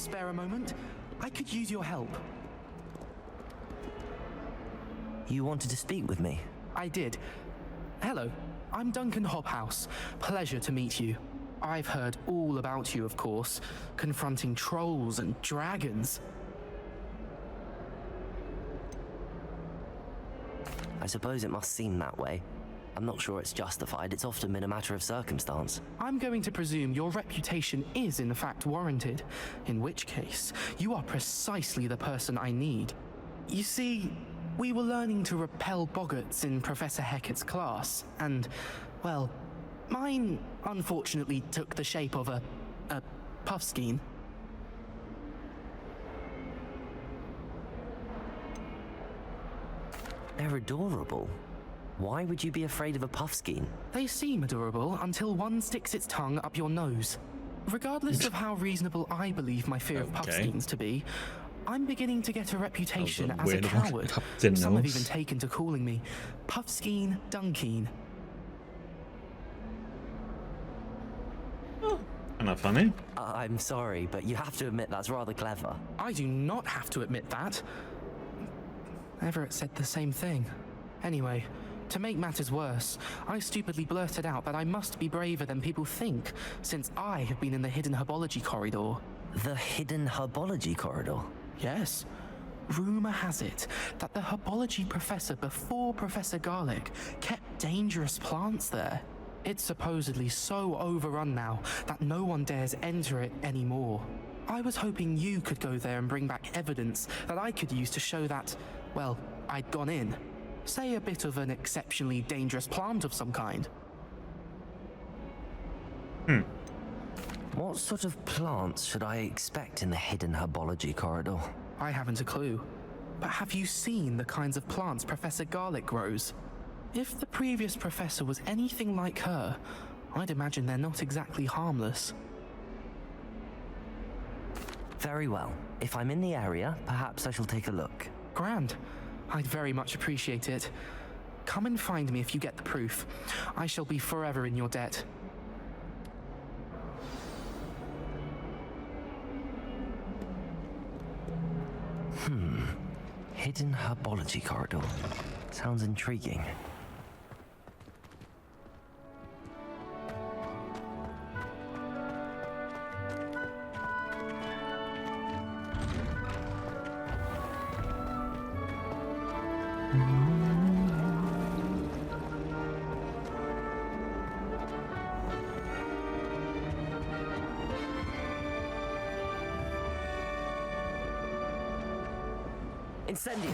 spare a moment? I could use your help. You wanted to speak with me? I did. Hello, I'm Duncan Hobhouse. Pleasure to meet you. I've heard all about you, of course, confronting trolls and dragons. I suppose it must seem that way. I'm not sure it's justified. It's often been a matter of circumstance. I'm going to presume your reputation is in fact warranted, in which case, you are precisely the person I need. You see, we were learning to repel boggarts in Professor Hecat's class, and, well, mine unfortunately took the shape of a puffskein. They're adorable. Why would you be afraid of a puffskein? They seem adorable until one sticks its tongue up your nose. Regardless of how reasonable I believe my fear of puffskeins to be, I'm beginning to get a reputation as a coward. Some have even taken to calling me Puffskein Dunkeen. Kinda funny. I'm sorry, but you have to admit that's rather clever. I do not have to admit that. Everett said the same thing. Anyway, to make matters worse, I stupidly blurted out that I must be braver than people think, since I have been in the hidden herbology corridor. The hidden herbology corridor? Yes. Rumor has it that the herbology professor before Professor Garlick kept dangerous plants there. It's supposedly so overrun now that no one dares enter it anymore. I was hoping you could go there and bring back evidence that I could use to show that, well, I'd gone in. Say a bit of an exceptionally dangerous plant of some kind. What sort of plants should I expect in the hidden herbology corridor? I haven't a clue. But have you seen the kinds of plants Professor Garlick grows? If the previous professor was anything like her, I'd imagine they're not exactly harmless. Very well. If I'm in the area, perhaps I shall take a look. Grand. I'd very much appreciate it. Come and find me if you get the proof. I shall be forever in your debt. Hidden herbology corridor. Sounds intriguing. Incendio!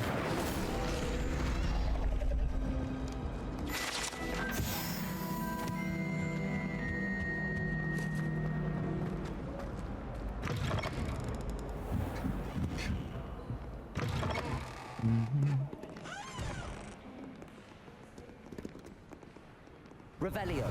Revelio.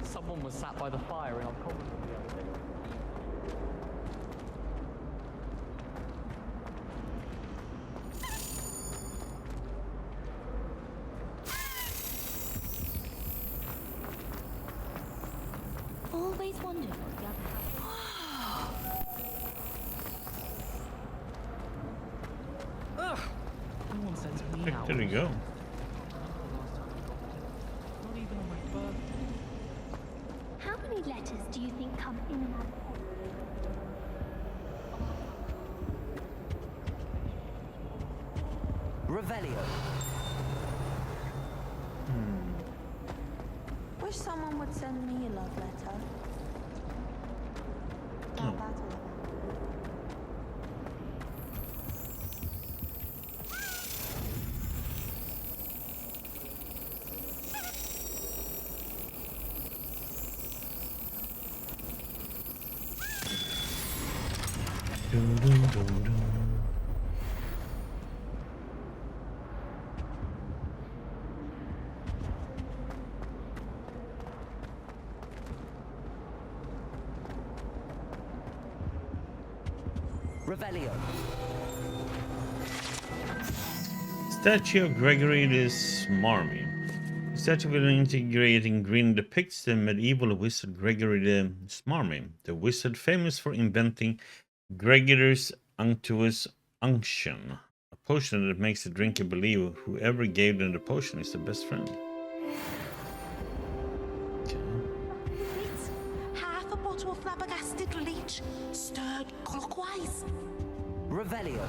Someone was sat by the fire in our corridor the other day. Always wondered what the other Ugh! No one sends me out. There we go. Not even on my birthday. How many letters do you think come in and out? Revelio. Wish someone would send me a love letter. Now that's all. Revelio. Statue of Gregory the Smarmy. The statue with an integrating grin depicts the medieval wizard Gregory the Smarmy, the wizard famous for inventing Gregor's unctuous unction, a potion that makes the drinker believe whoever gave them the potion is the best friend. It's half a bottle of flabbergasted leech, stirred clockwise. Revelio.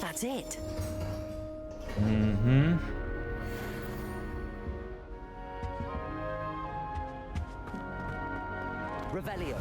That's it. Mm-hmm. Revelio.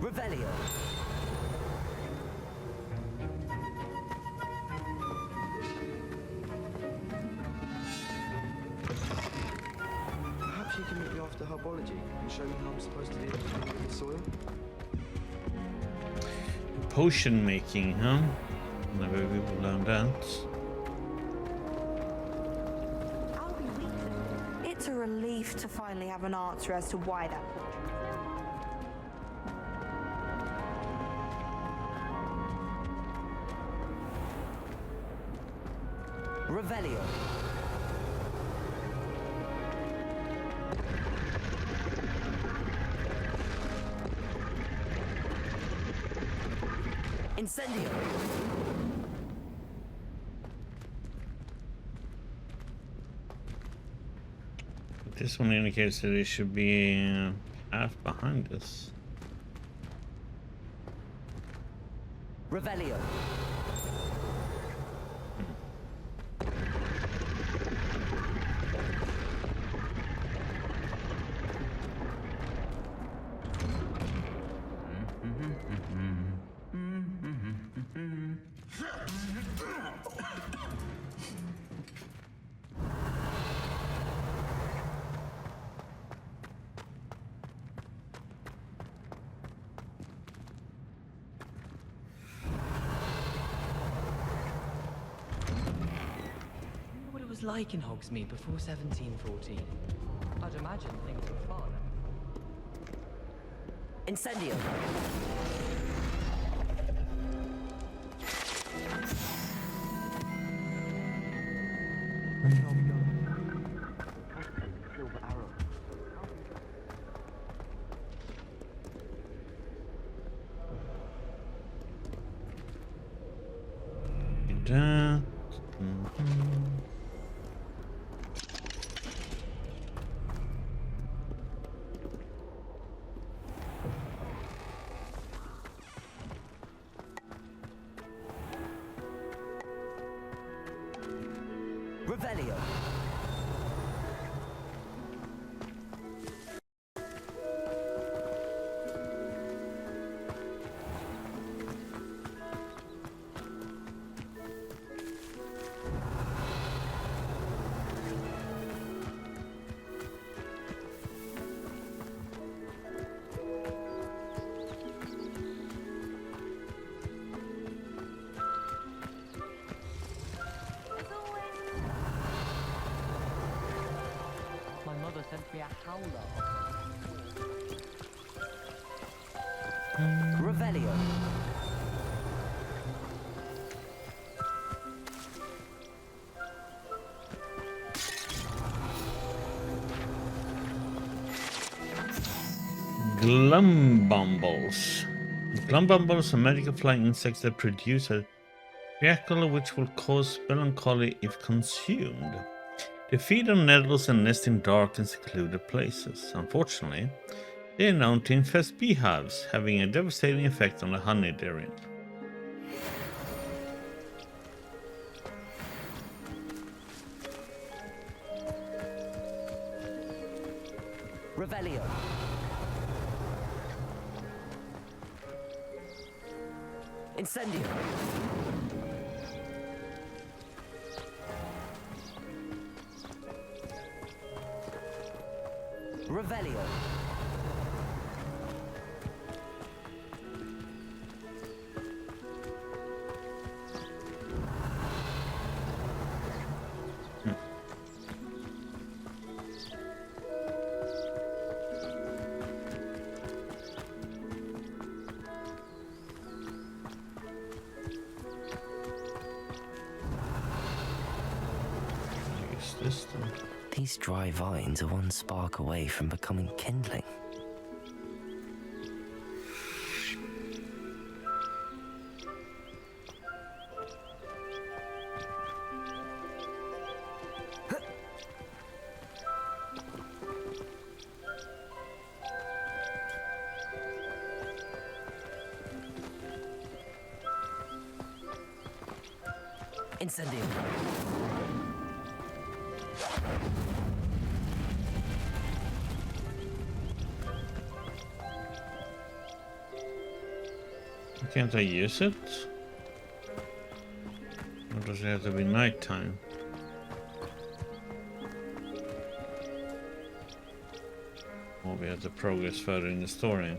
Revelio. Perhaps you can meet me after herbology and show me how I'm supposed to deal with the soil. Potion making, huh? Never we will learn that. I'll be weak. It's a relief to finally have an answer as to why that portrait. Revelio. Incendio. This one indicates that it should be half behind us. Revelio. What it was like in Hogsmeade before 1714. I'd imagine things were fun. Incendio. That. Revelio. My mother sent me a howler. Revelio. Glumbumbles. Glumbumbles are magical flying insects that produce a reactor which will cause melancholy if consumed. They feed on nettles and nest in dark and secluded places. Unfortunately, they are known to infest beehives, having a devastating effect on the honey therein. Revelio. Incendio. Revelio. These dry vines are one spark away from becoming kindling. Incendio. Can't I use it? Or does it have to be nighttime? Or we have to progress further in the story.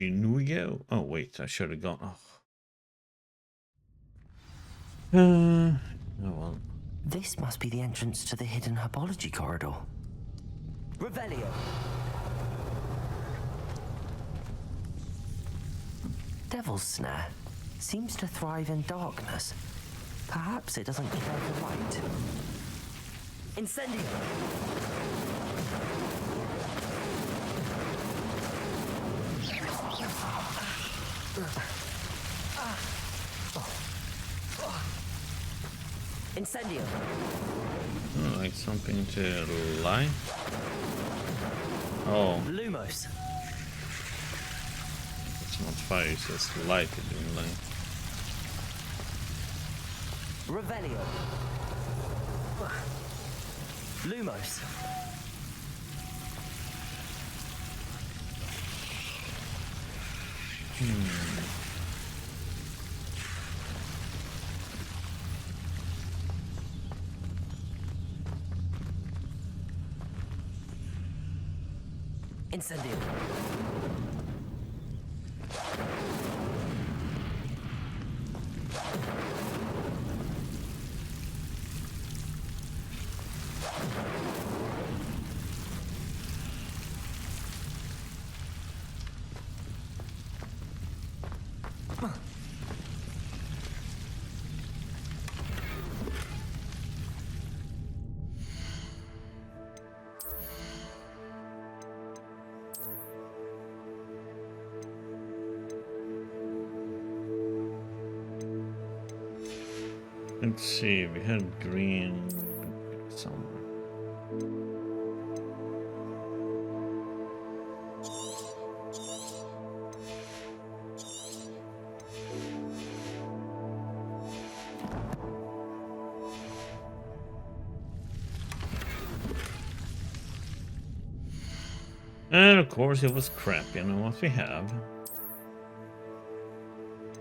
In we go. Oh wait, I should have gone. Oh well. This must be the entrance to the hidden herbology corridor. Revelio. Devil's Snare seems to thrive in darkness. Perhaps it doesn't care for light. Incendio. Incendio. Like something to light. Oh. Lumos. It's not fire, it's just light in light. Revelio. Lumos. Incendio. Let's see, we had green somewhere. And of course it was crap, you know what we have.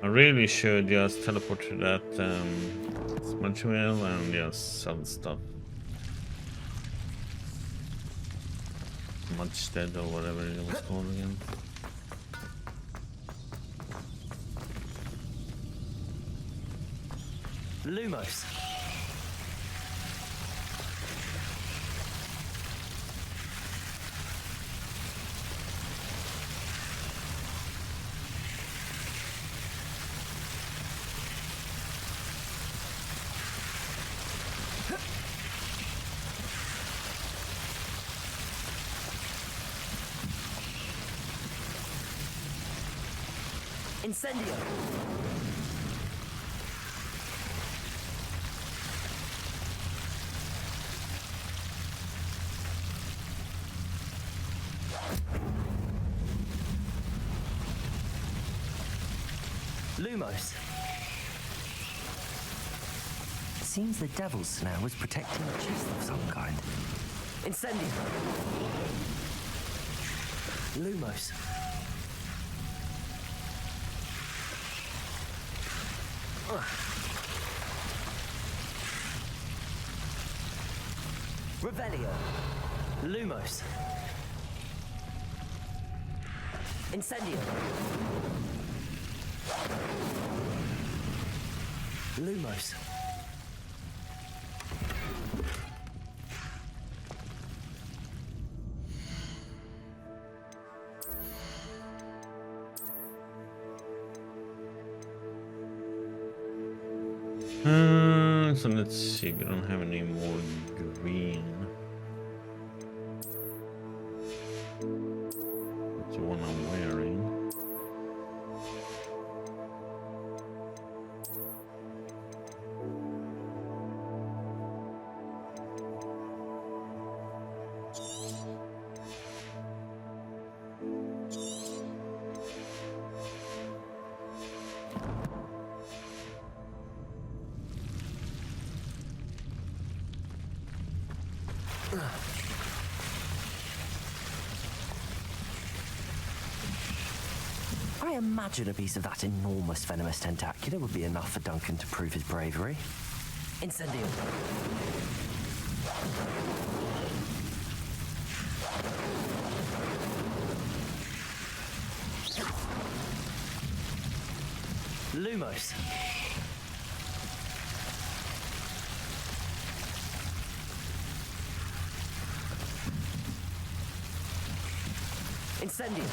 I really should just teleport to that smudge wheel and just sell stuff. Smudgestead or whatever it was called again. Lumos. Incendio! Lumos. Seems the devil's snare was protecting a chest of some kind. Incendio! Lumos. Revelio. Lumos. Incendio. Lumos. So let's see, we don't have any more green. That's the one I'm wearing. I imagine a piece of that enormous venomous tentacula would be enough for Duncan to prove his bravery. Incendio. Lumos. Incendio.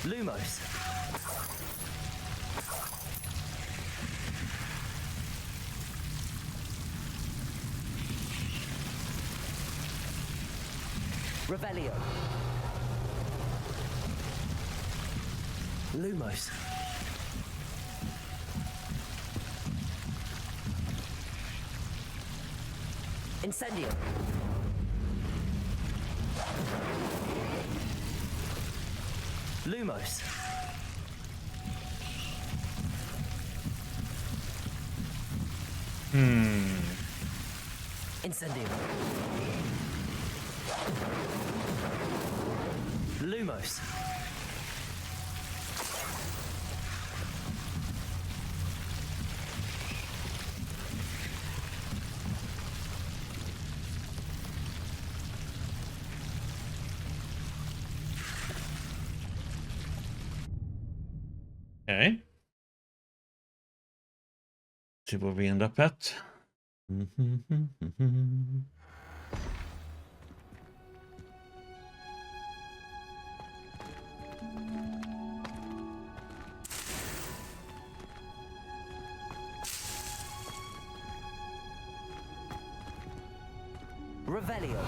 Lumos. Revelio. Lumos. Incendio. Lumos. Incendio. Lumos. Okay. See where we end up at. Revelio.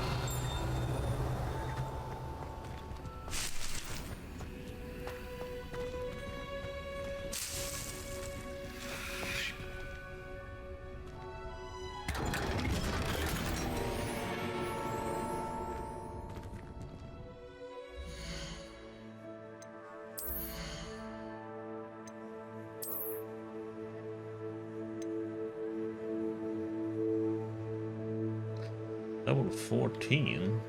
Level 14.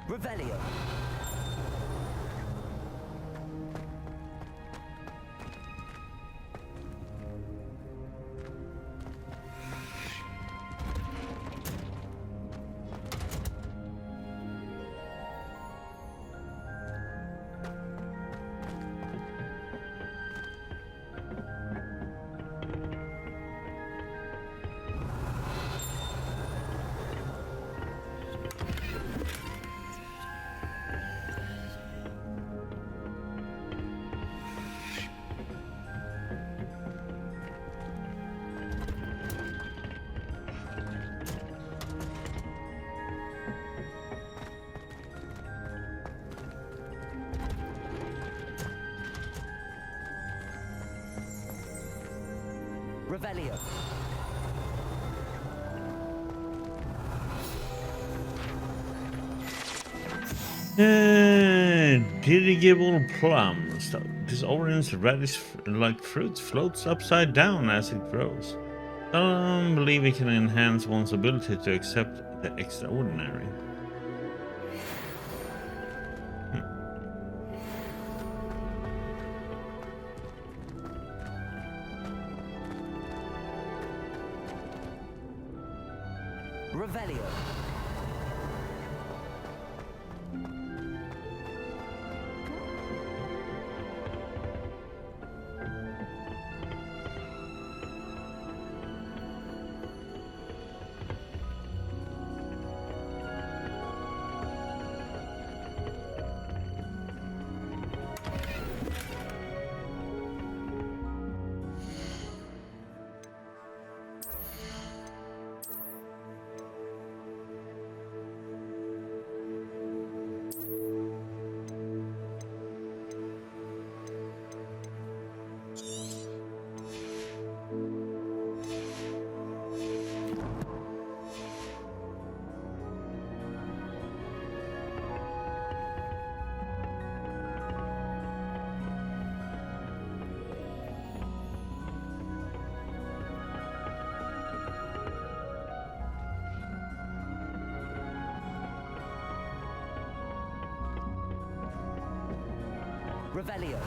Revelio. Revelio. Dirigible plums. This orange radish-like fruit floats upside down as it grows. Some believe it can enhance one's ability to accept the extraordinary. Revelio. Revelio.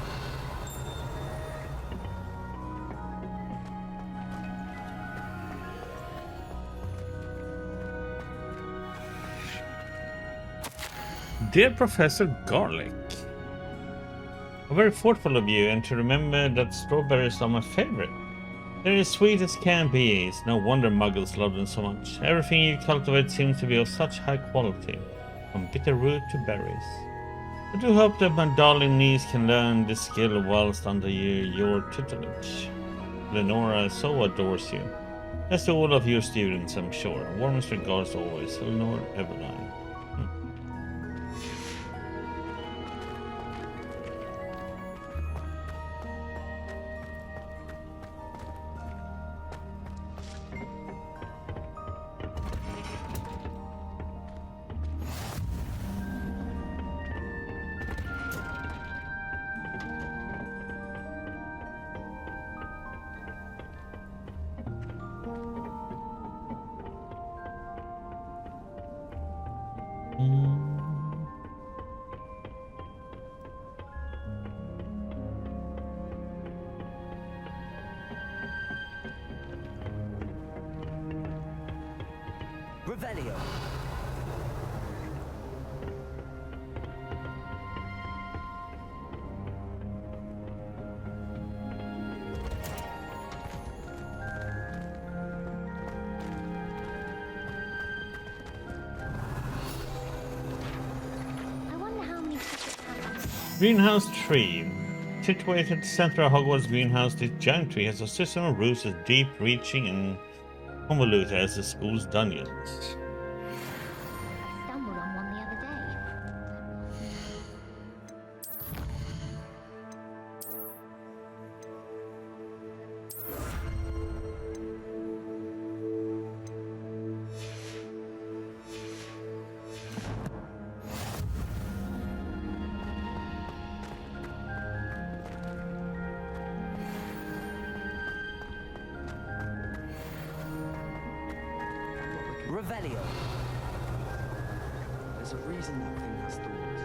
Dear Professor Garlic, how very thoughtful of you, and to remember that strawberries are my favorite. They're as sweet as can be. It's no wonder muggles love them so much. Everything you cultivate seems to be of such high quality, from bitter root to berries. I do hope that my darling niece can learn this skill whilst under your tutelage. Lenora so adores you. As do all of your students, I'm sure. Warmest regards always, Eleanor Eveline. Revelio. I wonder how many tickets have. Greenhouse tree. Situated at the center of Hogwarts greenhouse, this giant tree has a system of roots as deep, reaching, and convoluted as the school's dungeons. I stumbled on one the other day. Revelio. There's a reason that thing has thorns.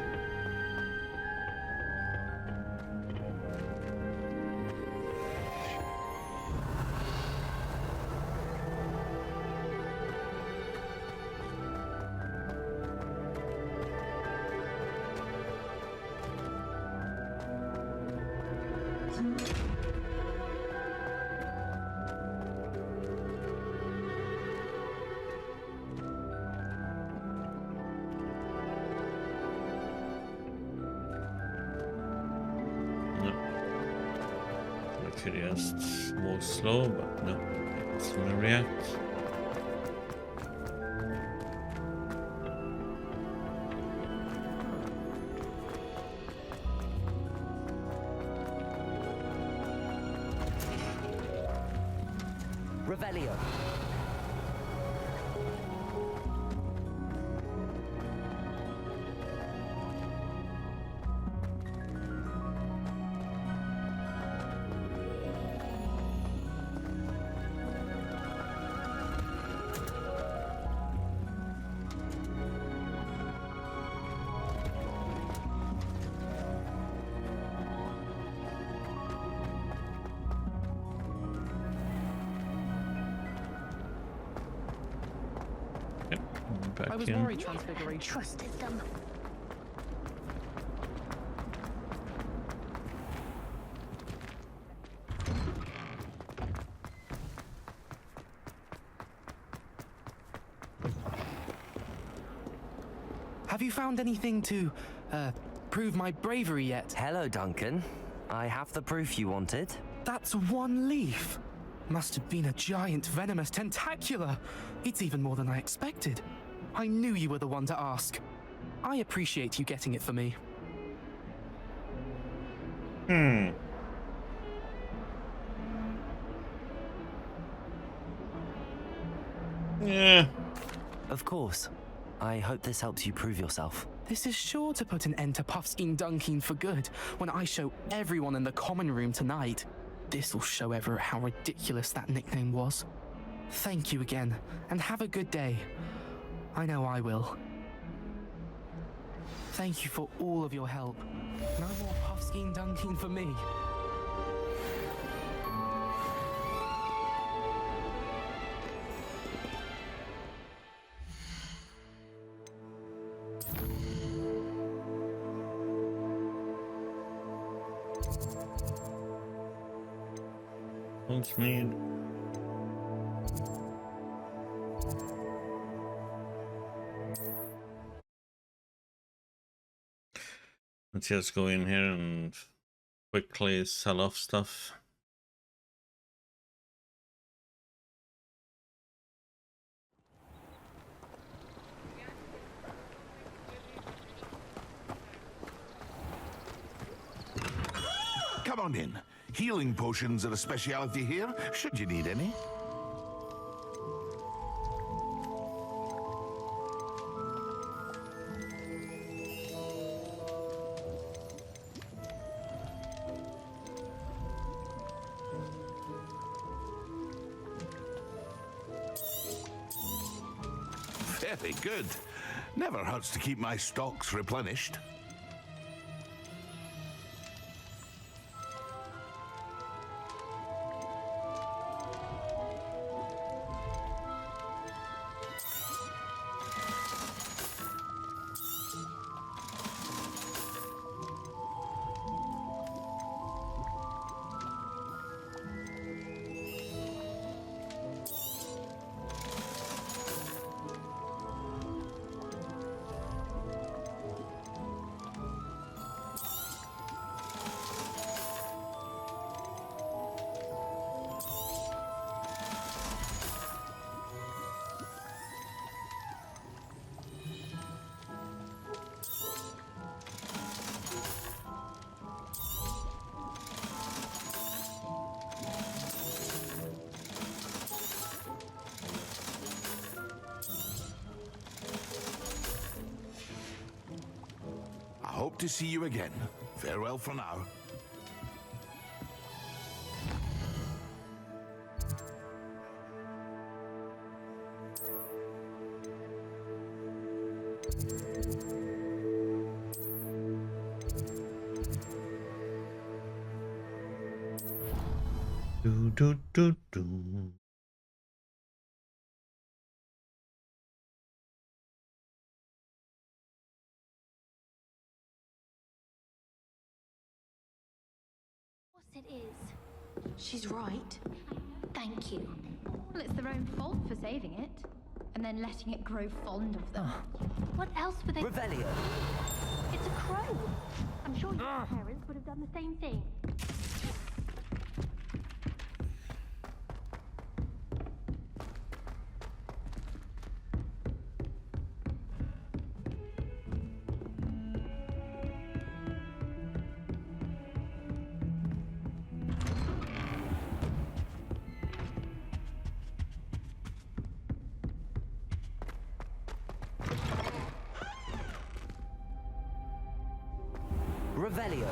Could just walk slow, but no, it's gonna react. Revelio. I was in. worried Transfiguration. Trusted them. Have you found anything to, prove my bravery yet? Hello, Duncan. I have the proof you wanted. That's one leaf. Must have been a giant venomous tentacula. It's even more than I expected. I knew you were the one to ask. I appreciate you getting it for me. Yeah. Of course. I hope this helps you prove yourself. This is sure to put an end to Puffskein Dunkin for good when I show everyone in the common room tonight. This'll show Everett how ridiculous that nickname was. Thank you again, and have a good day. I know I will. Thank you for all of your help. No more Puffskein Dunkin for me. Thanks, man. Let's just go in here and quickly sell off stuff. Come on in. Healing potions are a speciality here, should you need any. Very good. Never hurts to keep my stocks replenished. Hope to see you again. Farewell for now. Do do do do. It is. She's right. Thank you. Well, it's their own fault for saving it, and then letting it grow fond of them. What else would they... Revelio. It's a crow. I'm sure your parents would have done the same thing. Revelio.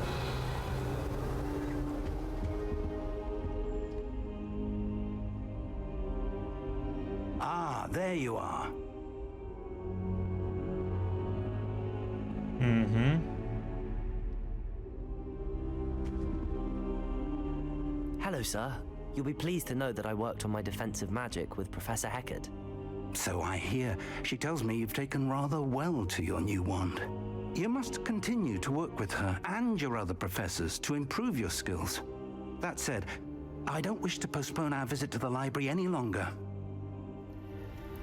Ah, there you are. Hello, sir. You'll be pleased to know that I worked on my defensive magic with Professor Heckard. So I hear. She tells me you've taken rather well to your new wand. You must continue to work with her and your other professors to improve your skills. That said, I don't wish to postpone our visit to the library any longer.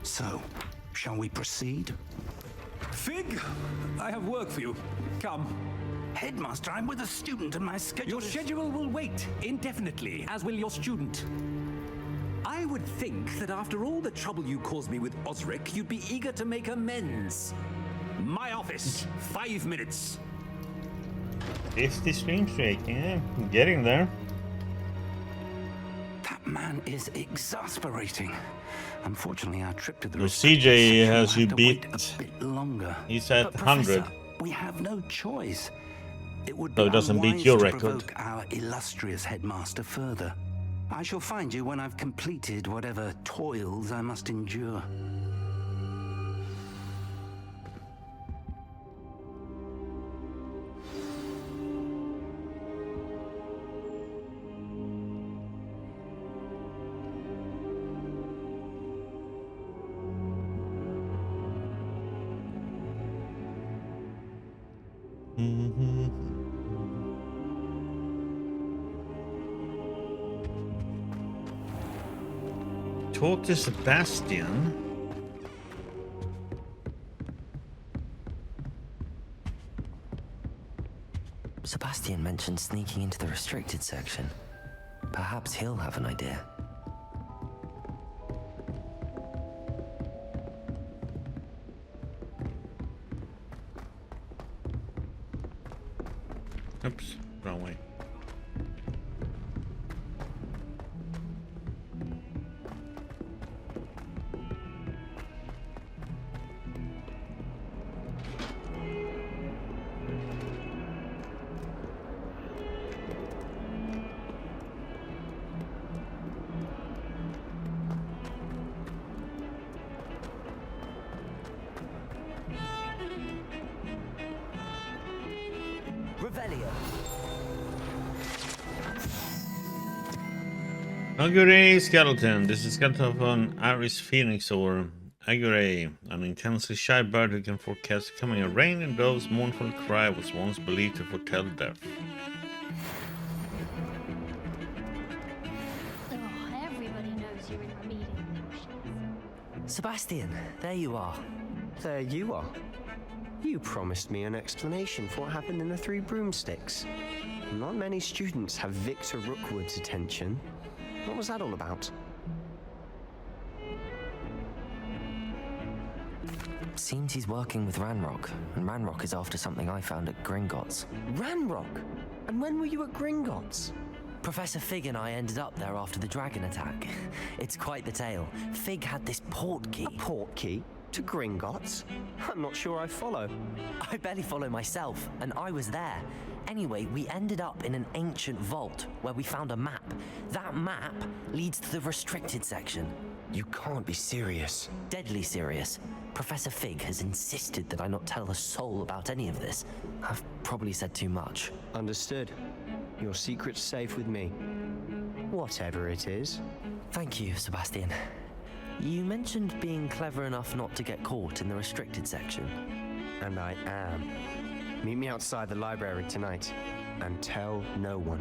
So, shall we proceed? Fig, I have work for you. Come. Headmaster, I'm with a student and my schedule Your schedule will wait indefinitely, as will your student. I would think that after all the trouble you caused me with Osric, you'd be eager to make amends. My office, 5 minutes. 50 stream streak, yeah, getting there. That man is exasperating. Unfortunately, our trip to the CJ has you will have to beat. wait a bit longer. He's at But 100. Professor, we have no choice. It would So be it doesn't beat unwise your to record. provoke our illustrious headmaster further. I shall find you when I've completed whatever toils I must endure. Talk to Sebastian. Sebastian mentioned sneaking into the restricted section. Perhaps he'll have an idea. Oops, wrong way. Revelio. Agure skeleton. This is skeleton of an Iris Phoenix or Agure, an intensely shy bird who can forecast coming of rain, and those mournful cry was once believed to foretell death. Oh, everybody knows you're in remedial potions. Sebastian, there you are. There you are. You promised me an explanation for what happened in the Three Broomsticks. Not many students have Victor Rookwood's attention. What was that all about? Seems he's working with Ranrock, and Ranrock is after something I found at Gringotts. Ranrock? And when were you at Gringotts? Professor Fig and I ended up there after the dragon attack. It's quite the tale. Fig had this port key. A port key? To Gringotts? I'm not sure I follow. I barely follow myself, and I was there. Anyway, we ended up in an ancient vault where we found a map. That map leads to the restricted section. You can't be serious. Deadly serious. Professor Fig has insisted that I not tell a soul about any of this. I've probably said too much. Understood. Your secret's safe with me. Whatever it is. Thank you, Sebastian. You mentioned being clever enough not to get caught in the restricted section. And I am. Meet me outside the library tonight, and tell no one.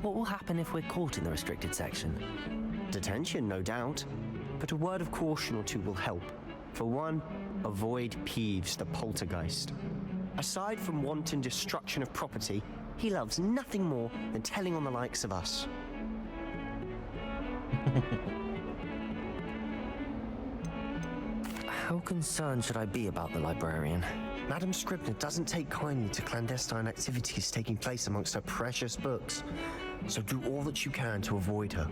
What will happen if we're caught in the restricted section? Detention, no doubt. But a word of caution or two will help. For one, avoid Peeves, the poltergeist. Aside from wanton destruction of property, he loves nothing more than telling on the likes of us. How concerned should I be about the librarian? Madam Scribner doesn't take kindly to clandestine activities taking place amongst her precious books. So do all that you can to avoid her.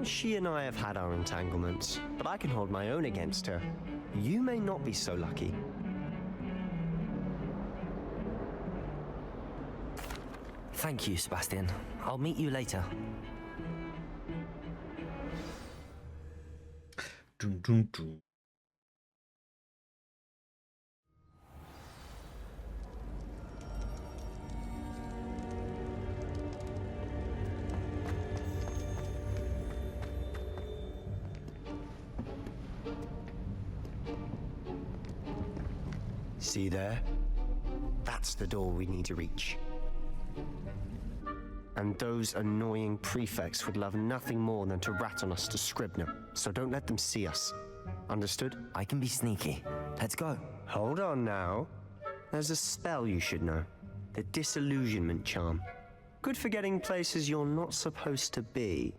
She and I have had our entanglements, but I can hold my own against her. You may not be so lucky. Thank you, Sebastian. I'll meet you later. Dun, dun, dun. See there? That's the door we need to reach. And those annoying prefects would love nothing more than to rat on us to Scribner, so don't let them see us. Understood? I can be sneaky. Let's go. Hold on now. There's a spell you should know. The Disillusionment Charm. Good for getting places you're not supposed to be.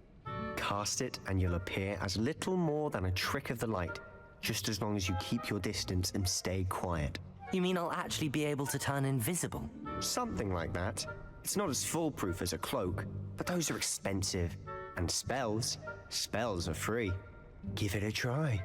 Cast it and you'll appear as little more than a trick of the light, just as long as you keep your distance and stay quiet. You mean I'll actually be able to turn invisible? Something like that. It's not as foolproof as a cloak, but those are expensive. And spells are free. Give it a try.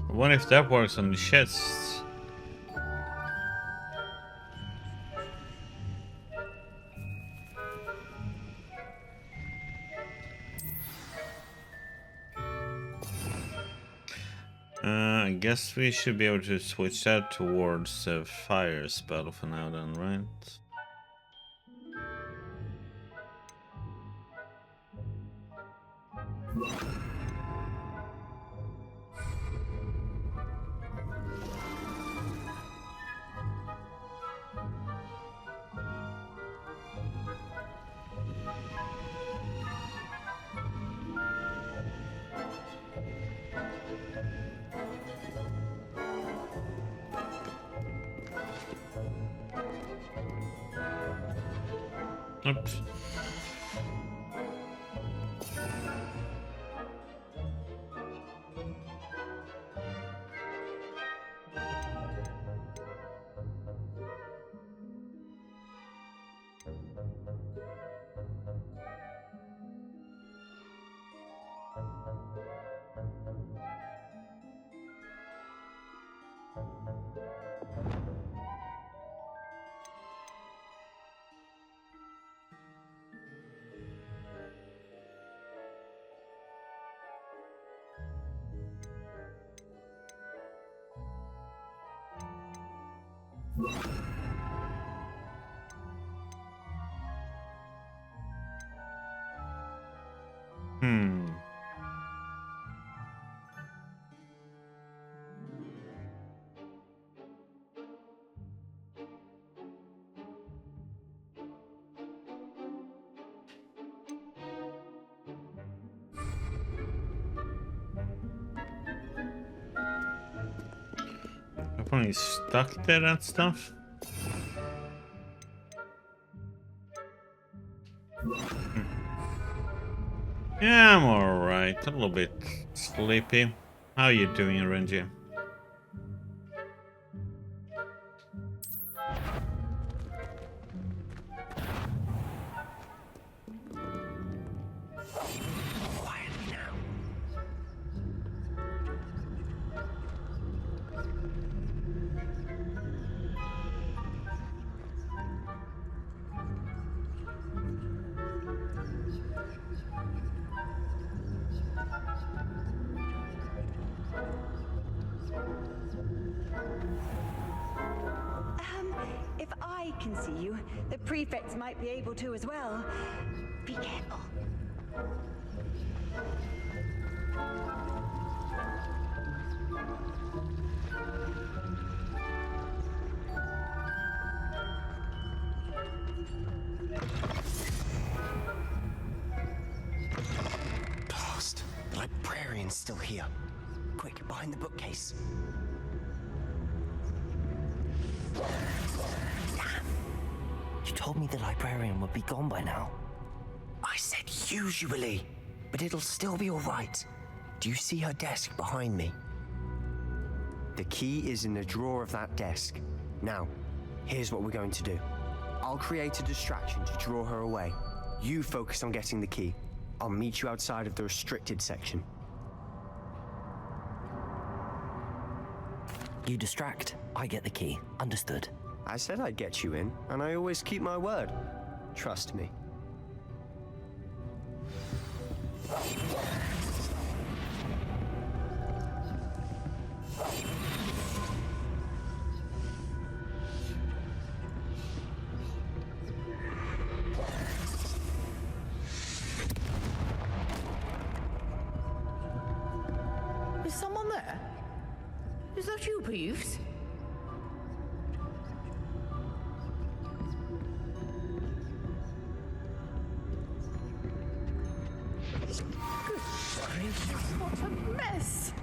I wonder if that works on the chests. I guess we should be able to switch that towards a fire spell for now then, right? Oops. Apparently stuck there, that stuff. Yeah, I'm alright. A little bit sleepy. How you doing, Renji? If I can see you, the prefects might be able to as well. Be careful. Blast! The librarian's still here. Quick, behind the bookcase. You told me the librarian would be gone by now. I said Usually. But it'll still be all right. Do you see her desk behind me? The key is in the drawer of that desk. Now, here's what we're going to do. I'll create a distraction to draw her away. You focus on getting the key. I'll meet you outside of the restricted section. You distract, I get the key. Understood. I said I'd get you in, and I always keep my word. Trust me. Is someone there? Is that you, Peeves? Good gracious, what a mess!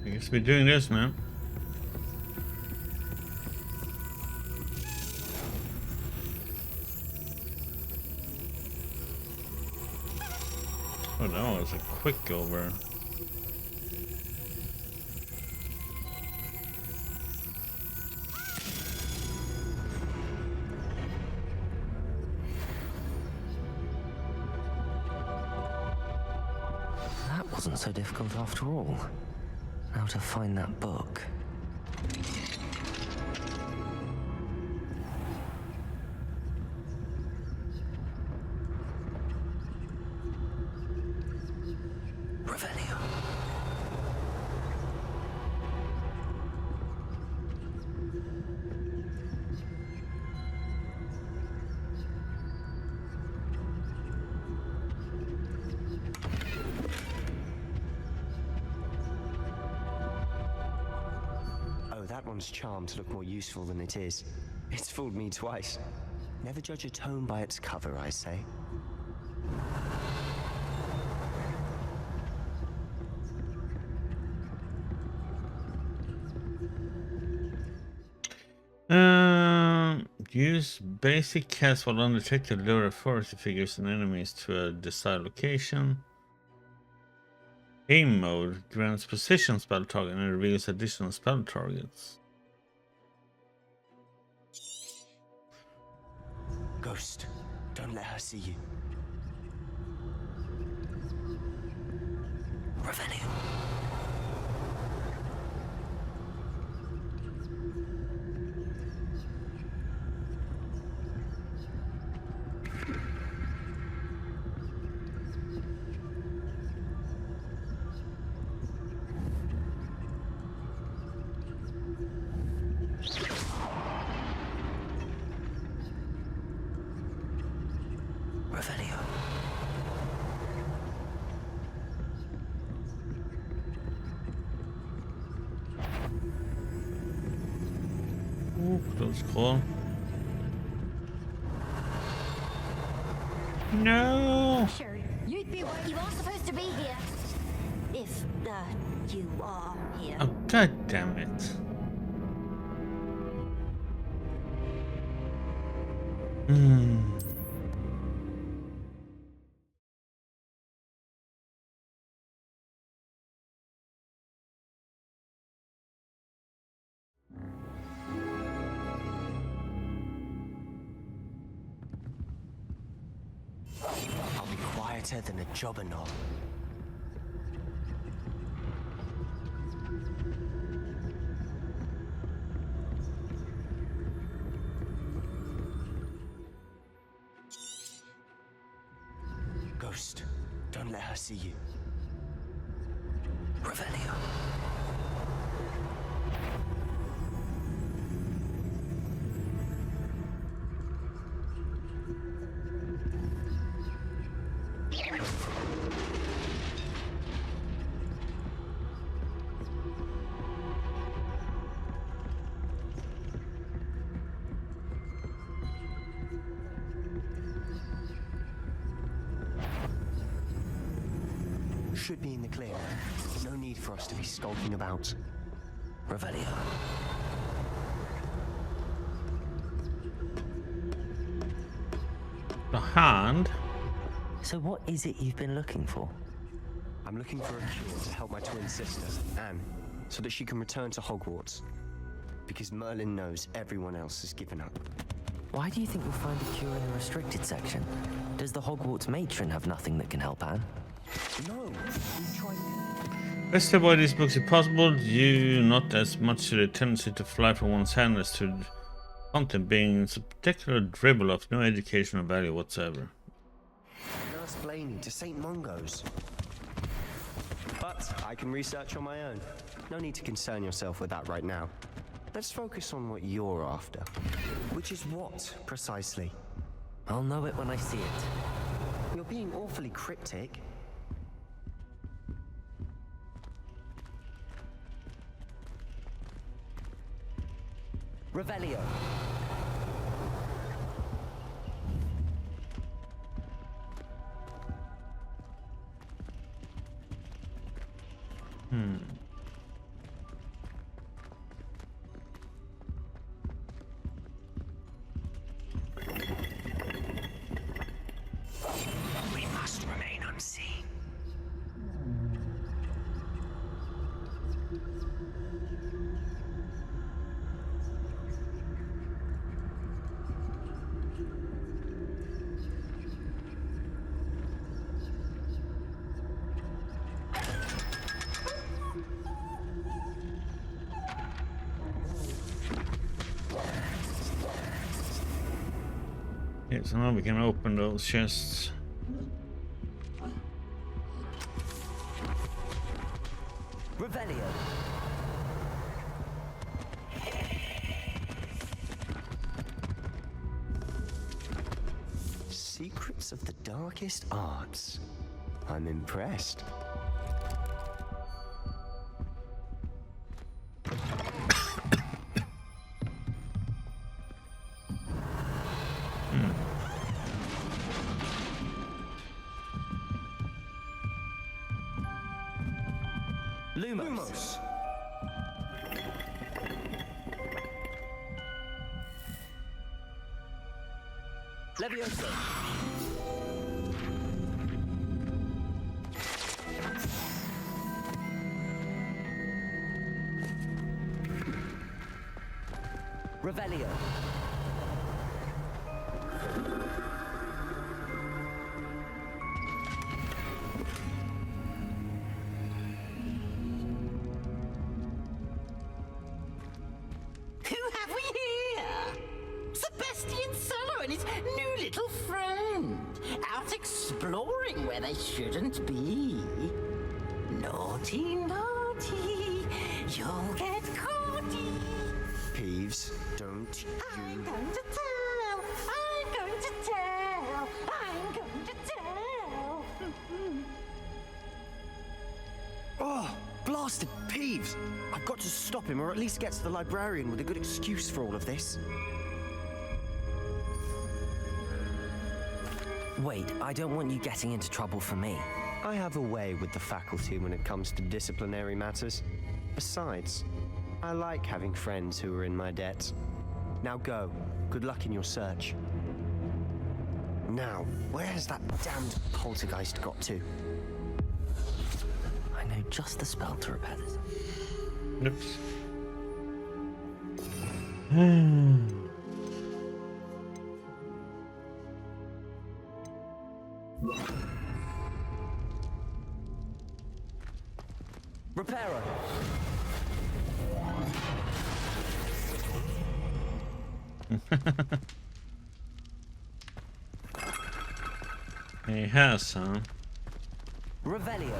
I guess we're doing this, man. Oh, that was a quick over. That wasn't so difficult after all. Now to find that book. Revelio. That one's charmed to look more useful than it is. It's fooled me twice. Never judge a tome by its cover, I say. Use basic cast while undetected, lure authority figures and enemies to a desired location. Aim mode grants precision spell target and reveals additional spell targets. Ghost, don't let her see you. Revelio. Revelio. Ooh, close call. No. Sure, you'd be what you are supposed to be here. If, you are here. Oh, god damn it. I'll be quieter than a jobber knob. Ghost, don't let her see you. Revelio. should be in the clear. No need for us to be skulking about. Revelio. The hand. So what is it you've been looking for? I'm looking for a cure to help my twin sister, Anne, so that she can return to Hogwarts. Because Merlin knows everyone else has given up. Why do you think you'll find a cure in the restricted section? Does the Hogwarts matron have nothing that can help Anne? No, we've tried. Best to avoid these books if possible, due not as much to the tendency to fly from one's hand as to the content being a particular dribble of no educational value whatsoever. Nurse Blaney to St. Mungo's. But I can research on my own. No need to concern yourself with that right now. Let's focus on what you're after. Which is what, precisely? I'll know it when I see it. You're being awfully cryptic. Revelio. We must remain unseen. Yeah, so now we can open those chests. Revelio. Secrets of the darkest arts. I'm impressed. Lumos. Levioso. Revelio. Who have we here? Sebastian Sallow and his new little friend. Out exploring where they shouldn't be. Naughty, naughty. You'll get caughty. Peeves, don't you... I'm going to tell. I'm going to tell. I'm going to tell. Oh, blasted Peeves! I've got to stop him, or at least get to the librarian with a good excuse for all of this. Wait, I don't want you getting into trouble for me. I have a way with the faculty when it comes to disciplinary matters. Besides, I like having friends who are in my debt. Now go. Good luck in your search. Now, where has that damned poltergeist got to? I know just the spell to repair this. Oops. Reparo. He has, huh? Revelio.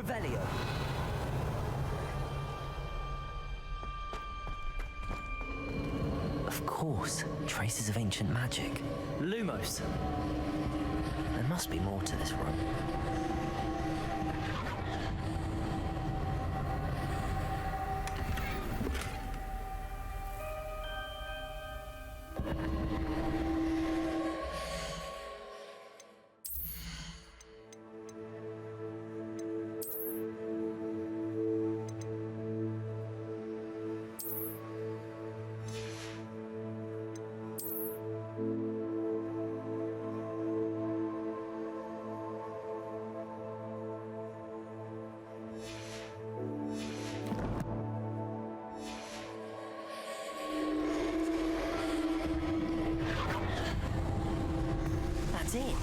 Revelio. Of course, traces of ancient magic. Lumos. There must be more to this room. That's it.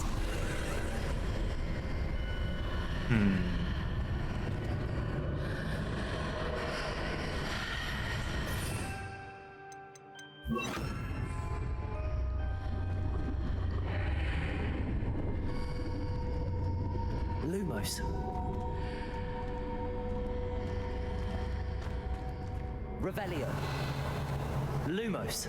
Lumos. Revelio. Lumos.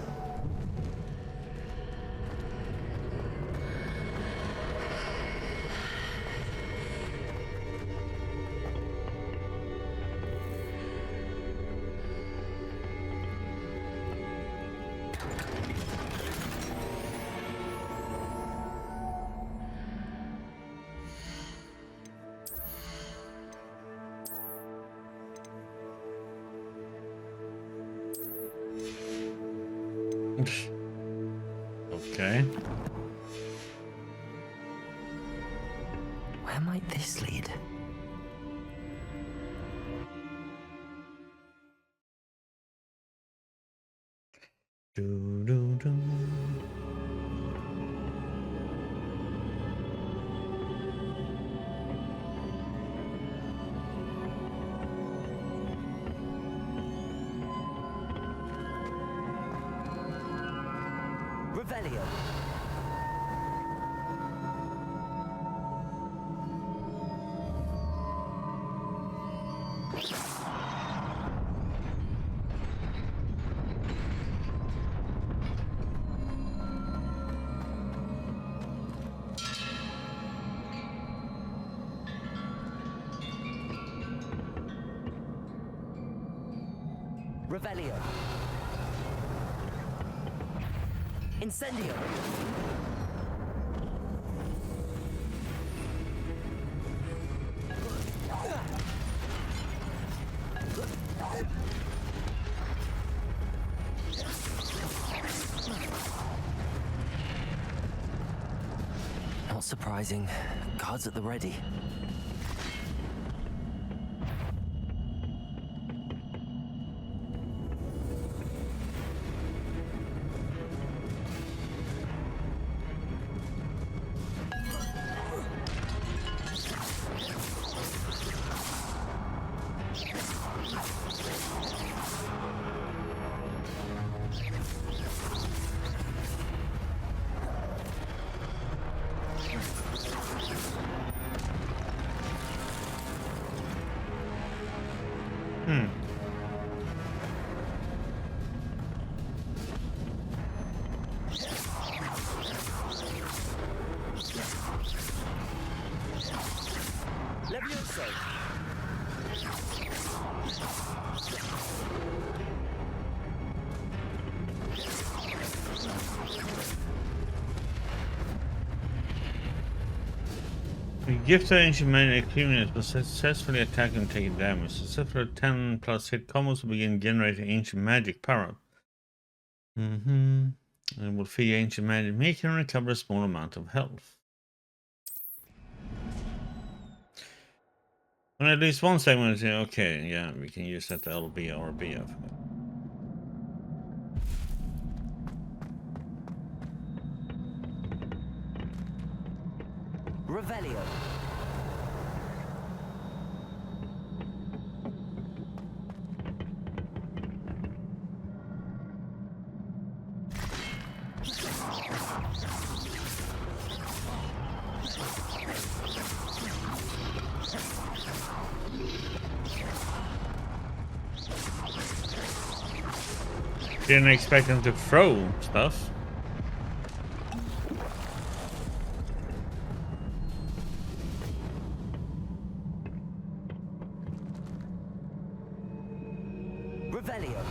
Okay. Where might this lead? Do. Revelio. Revelio. Incendio. Not surprising. Guards at the ready. Levioso. We gift the ancient magic equipment will successfully attack and take damage. Successful 10 plus hit combos will begin generating ancient magic power. And it will feed ancient magic, making and recover a small amount of health. When at least one segment is okay, yeah, we can use that LB or BF. Revelio. Didn't expect them to throw stuff. Revelio.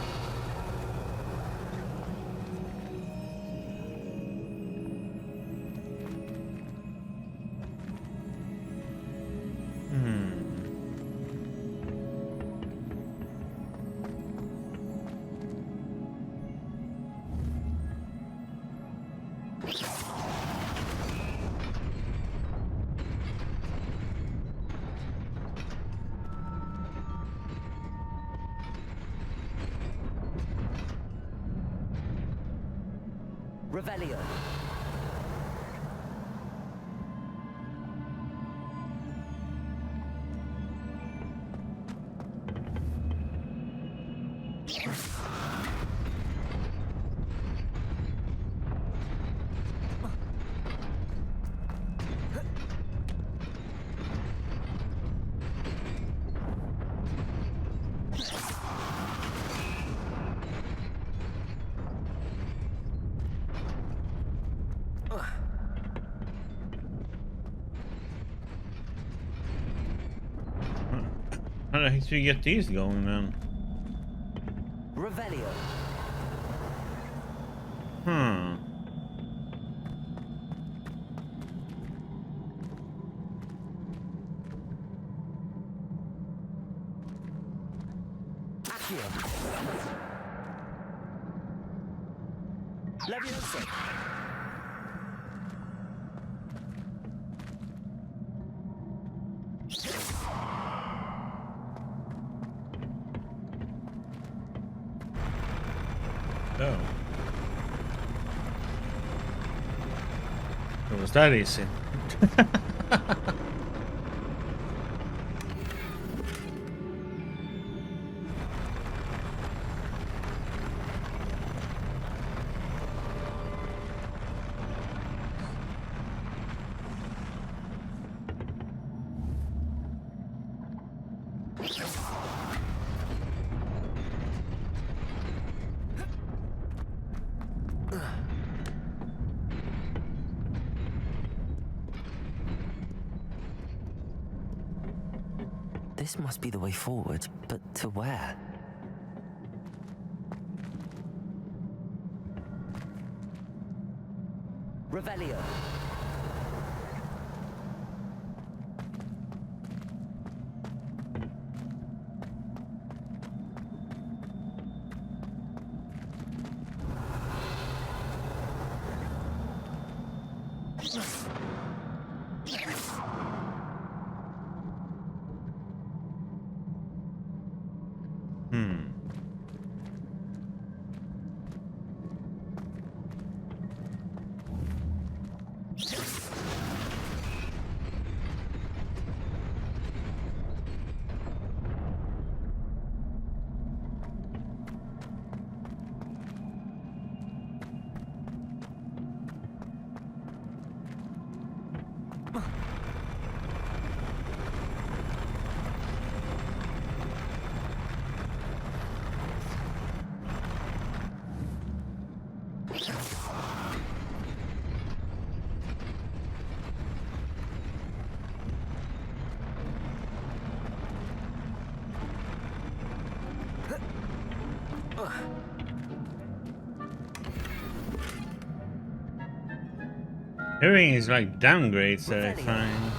Revelio. How the heck do you get these going then? Revelio. Accio. Leviosa. Oh. It was that easy. This must be the way forward, but to where? Revelio. Everything is like downgrades that I find.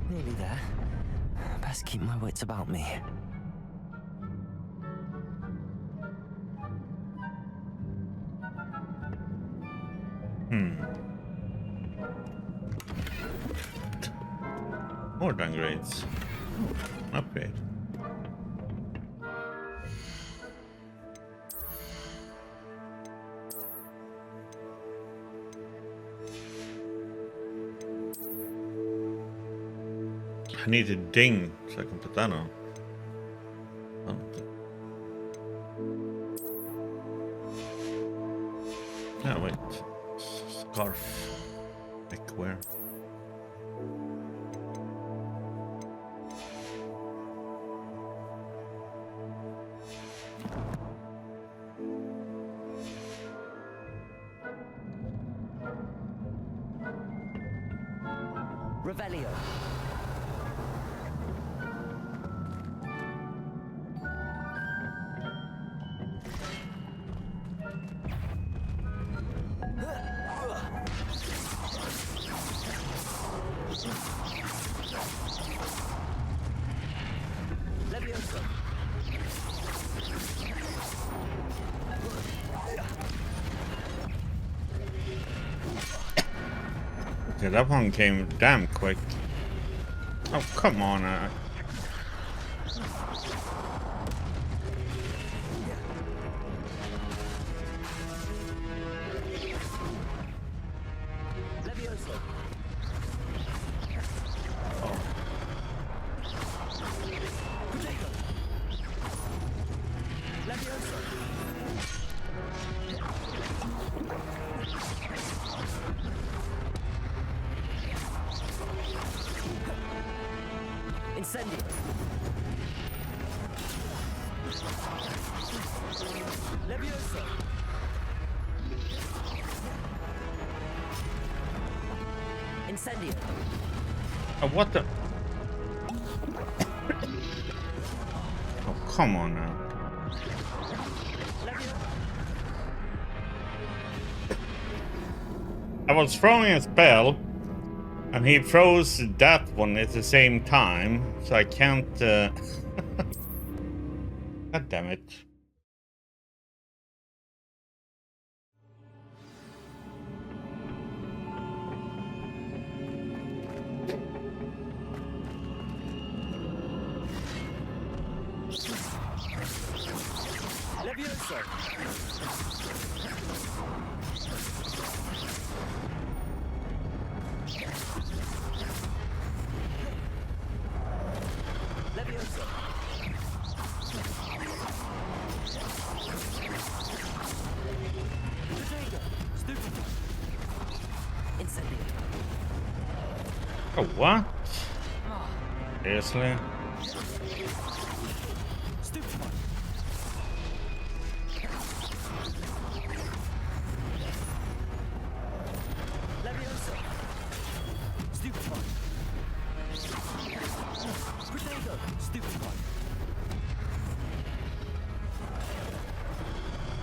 Nearly there. Best keep my wits about me. More downgrades. Upgrade. I need a ding so I can put that on. Oh. No, wait. Scarf. Neckwear. Revelio. Levioso. Okay, that one came damn quick. Oh, come on. Levioso. Oh. Potato. Levioso. Incendio. Levioso. Incendio. Oh, what the? Oh, come on now. I was throwing a spell, and he throws that one at the same time, so I can't. God damn it. Levioso. Levioso. Potato. Stupid. Incendio. Oh, what? Seriously? Stupid. Levioso. Stupid. Potato. Stupid.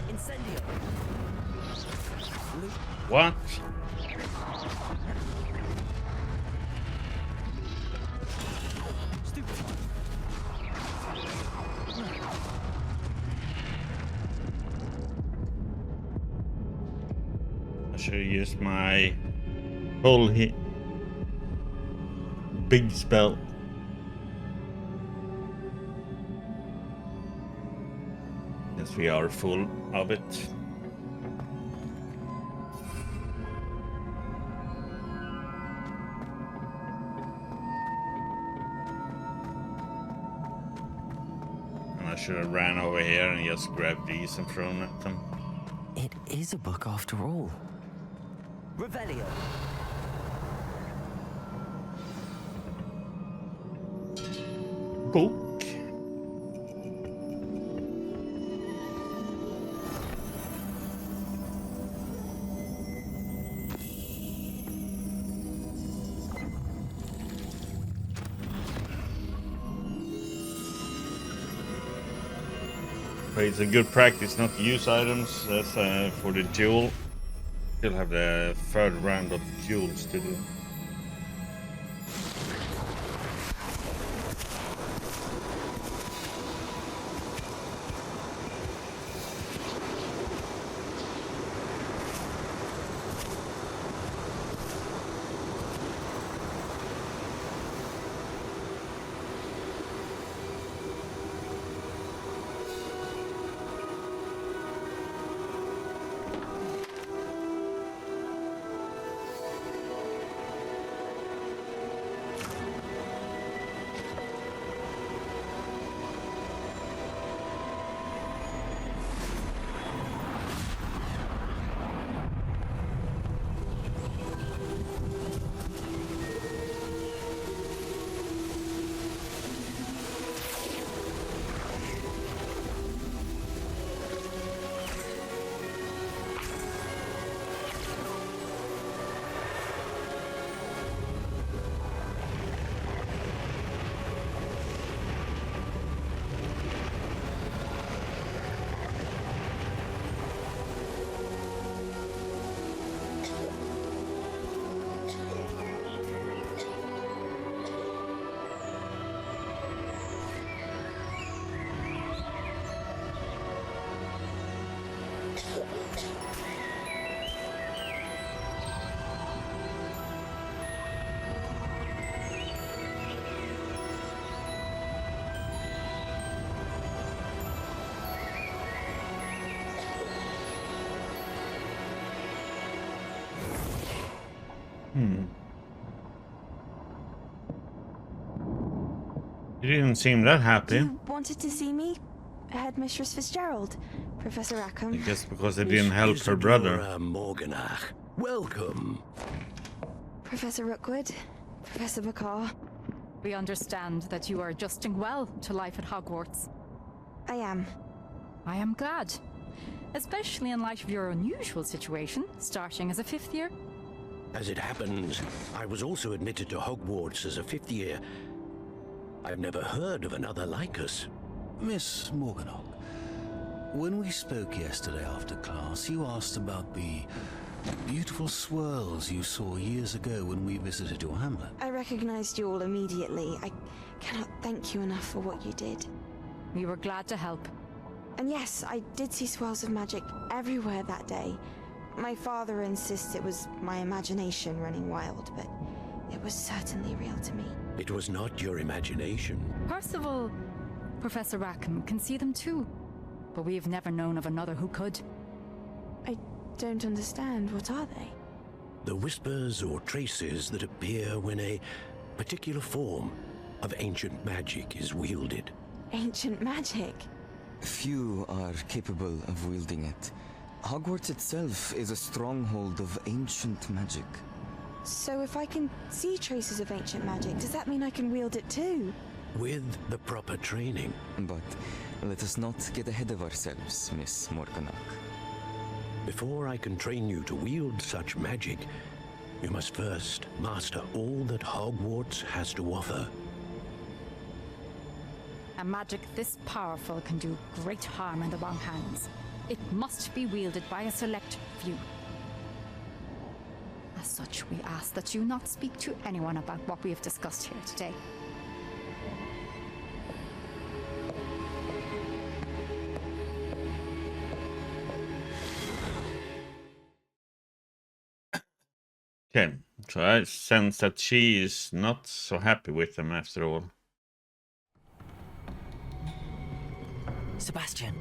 Incendio. What? Stupid. I should have used my full hit. Big spell. Yes, we are full of it. And I should have ran over here and just grabbed these and thrown at them. It is a book after all. Revelio. Book. But it's a good practice not to use items for the duel. Still have the third round of duels to do. You didn't seem that happy. You wanted to see me? Headmistress Fitzgerald, Professor I Rackham. guess because they didn't help her brother. Morganach. Welcome. Professor Rookwood, Professor Bakar. We understand that you are adjusting well to life at Hogwarts. I am. I am glad. Especially in light of your unusual situation, starting as a 5th year. As it happens, I was also admitted to Hogwarts as a 5th year. I've never heard of another like us. Miss Morganach, when we spoke yesterday after class, you asked about the beautiful swirls you saw years ago when we visited your hamlet. I recognized you all immediately. I cannot thank you enough for what you did. We were glad to help. And yes, I did see swirls of magic everywhere that day. My father insists it was my imagination running wild, but it was certainly real to me. It was not your imagination. Percival, Professor Rackham can see them too, but we have never known of another who could. I don't understand. What are they? The whispers or traces that appear when a particular form of ancient magic is wielded. Ancient magic? Few are capable of wielding it. Hogwarts itself is a stronghold of ancient magic. So if I can see traces of ancient magic, does that mean I can wield it too? With the proper training. But let us not get ahead of ourselves, Miss Morganach. Before I can train you to wield such magic, you must first master all that Hogwarts has to offer. A magic this powerful can do great harm in the wrong hands. It must be wielded by a select few. As such, we ask that you not speak to anyone about what we have discussed here today. Okay, so I sense that she is not so happy with them after all. Sebastian.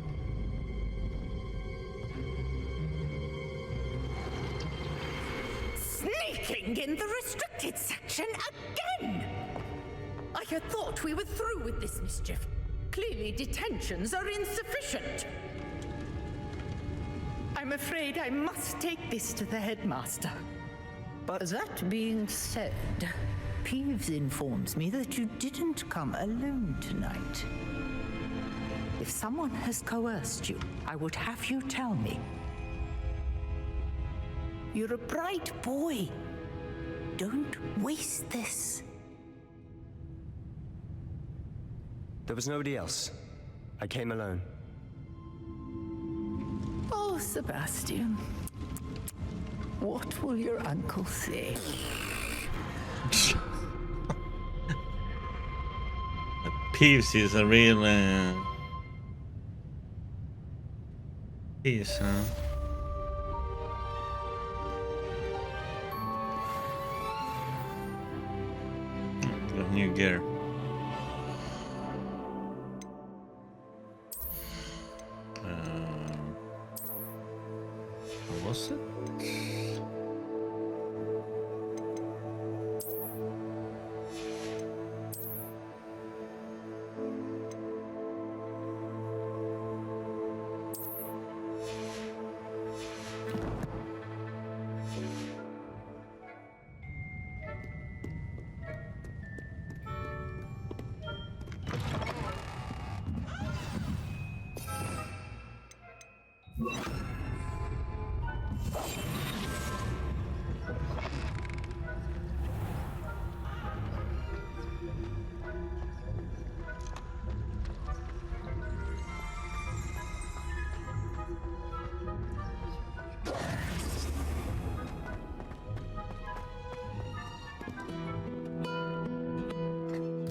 Sneaking in the restricted section again! I had thought we were through with this mischief. Clearly detentions are insufficient. I'm afraid I must take this to the headmaster. But that being said, Peeves informs me that you didn't come alone tonight. If someone has coerced you, I would have you tell me. You're a bright boy. Don't waste this. There was nobody else. I came alone. Oh, Sebastian. What will your uncle say? Peeves is a real piece, huh? Got new gear. What was it?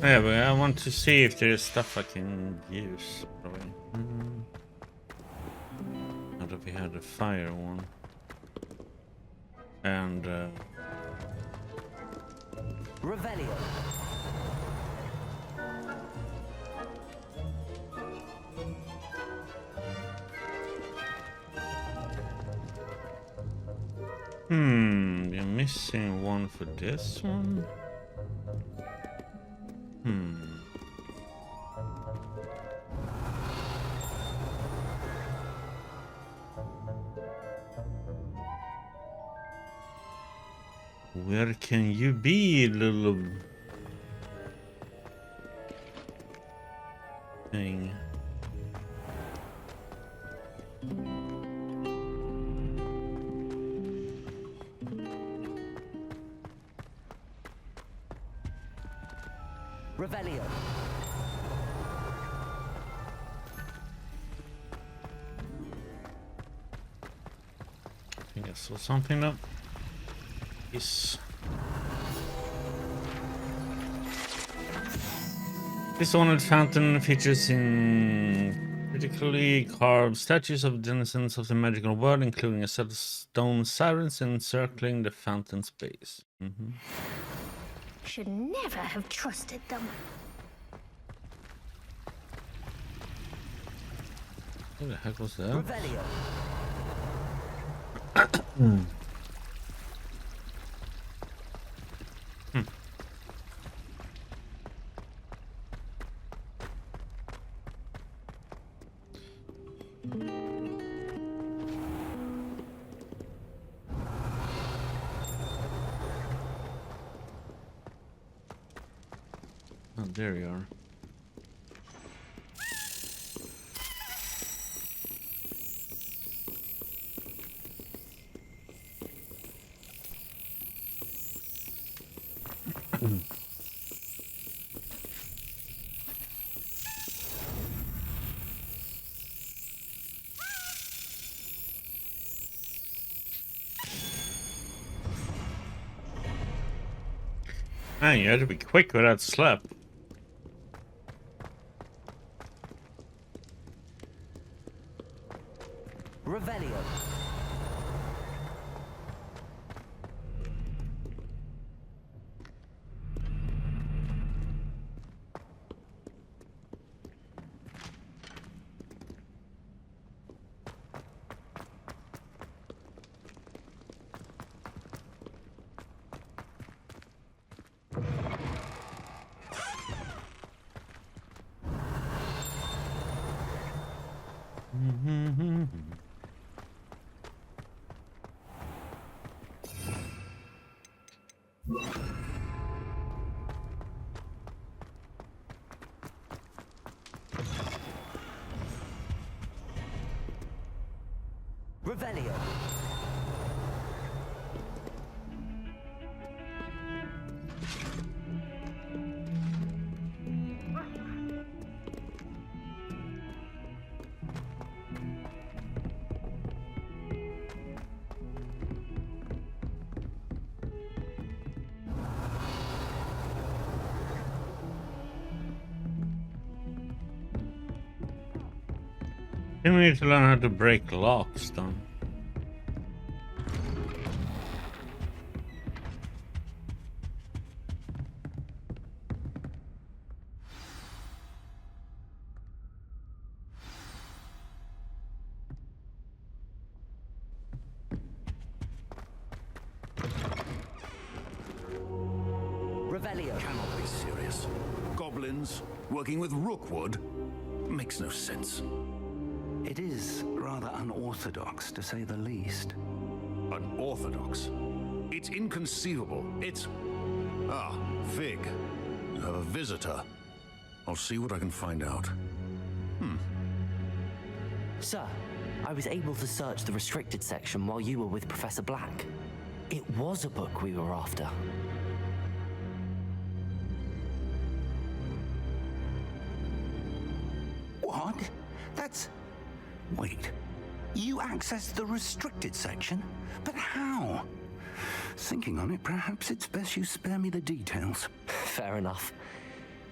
Yeah, but I want to see if there is stuff I can use. Probably. Now that we had a fire one. And Revelio. you're missing one for this one. Where can you be, little thing? Revelio. I think I saw something up. Yes. This ornate fountain features in critically carved statues of denizens of the magical world, including a set of stone sirens encircling the fountain's base. Should never have trusted them. What the heck was that? Revelio. Oh, there you are. Man, you had to be quick with that slap. Revelio. Revelio. You need to learn how to break locks, then. Revelio. Cannot be serious. Goblins working with Rookwood makes no sense. It is rather unorthodox, to say the least. Unorthodox? It's inconceivable. It's... Ah, Fig. You have a visitor. I'll see what I can find out. Sir, I was able to search the restricted section while you were with Professor Black. It was a book we were after. What? That's... Wait. You accessed the restricted section? But how? Thinking on it, perhaps it's best you spare me the details. Fair enough.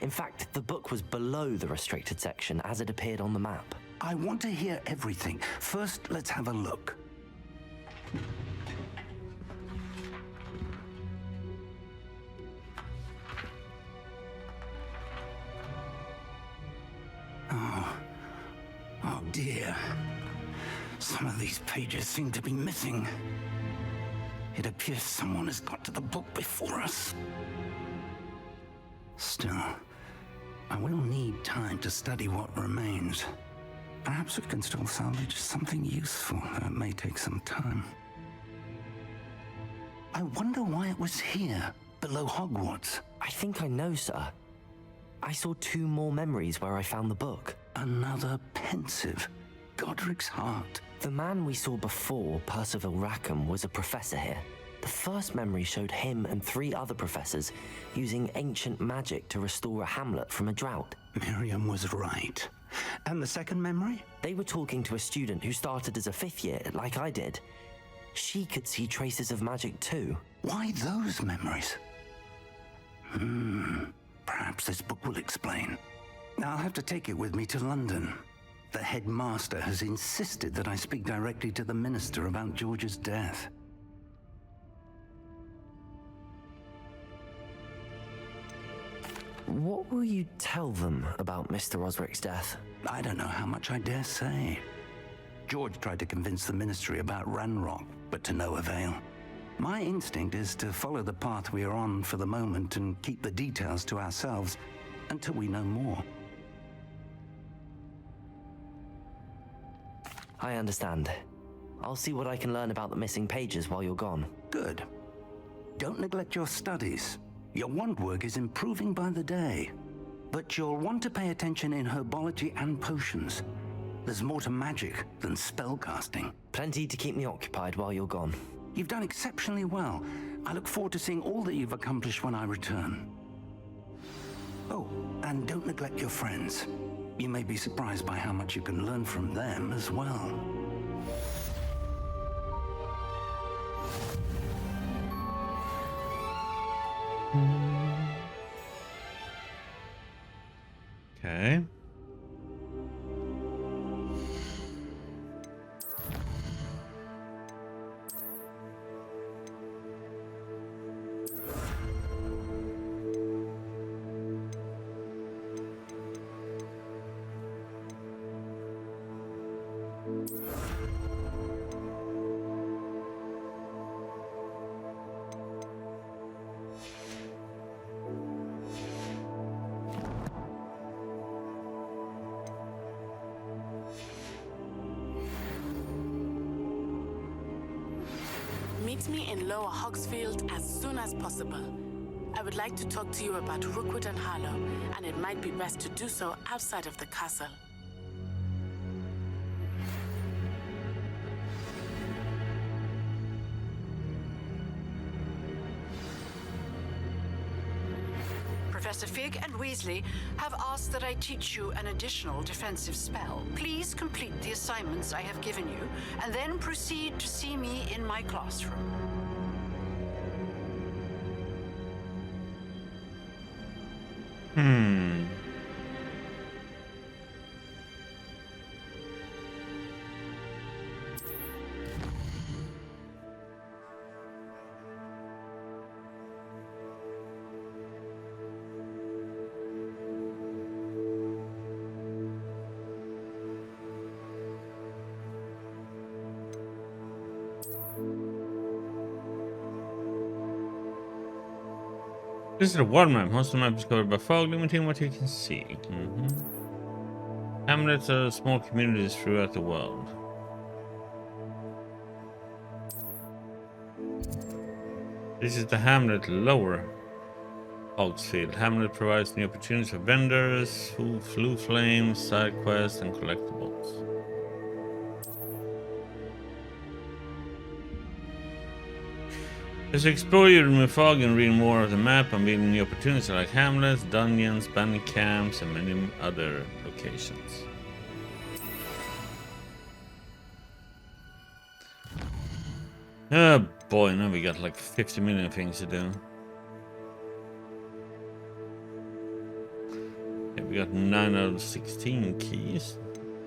In fact, the book was below the restricted section as it appeared on the map. I want to hear everything. First, let's have a look. Oh dear. Some of these pages seem to be missing. It appears someone has got to the book before us. Still, I will need time to study what remains. Perhaps we can still salvage something useful, though it may take some time. I wonder why it was here, below Hogwarts. I think I know, sir. I saw 2 more memories where I found the book. Another pensive. Godric's heart. The man we saw before, Percival Rackham, was a professor here. The first memory showed him and 3 other professors using ancient magic to restore a hamlet from a drought. Miriam was right. And the second memory? They were talking to a student who started as a 5th year, like I did. She could see traces of magic too. Why those memories? Perhaps this book will explain. I'll have to take it with me to London. The headmaster has insisted that I speak directly to the minister about George's death. What will you tell them about Mr. Osric's death? I don't know how much I dare say. George tried to convince the ministry about Ranrock, but to no avail. My instinct is to follow the path we are on for the moment and keep the details to ourselves until we know more. I understand. I'll see what I can learn about the missing pages while you're gone. Good. Don't neglect your studies. Your wand work is improving by the day. But you'll want to pay attention in herbology and potions. There's more to magic than spellcasting. Plenty to keep me occupied while you're gone. You've done exceptionally well. I look forward to seeing all that you've accomplished when I return. Oh, and don't neglect your friends. You may be surprised by how much you can learn from them as well. Okay. Meet me in Lower Hogsfield as soon as possible. I would like to talk to you about Rookwood and Harlow, and it might be best to do so outside of the castle. Professor Fig and Weasley have asked that I teach you an additional defensive spell. Please complete the assignments I have given you, and then proceed to see me in my classroom. This is a world map. Most of the map is covered by fog, limiting what you can see. Hamlets are small communities throughout the world. This is the hamlet Lower Hogsfield. Hamlet provides new opportunities for vendors, flue flames, side quests, and collectibles. As you explore, you remove fog and read more of the map, unveiling new opportunities like hamlets, dungeons, bandit camps, and many other locations. Oh boy, now we got like 50 million things to do. Okay, we got 9 out of 16 keys.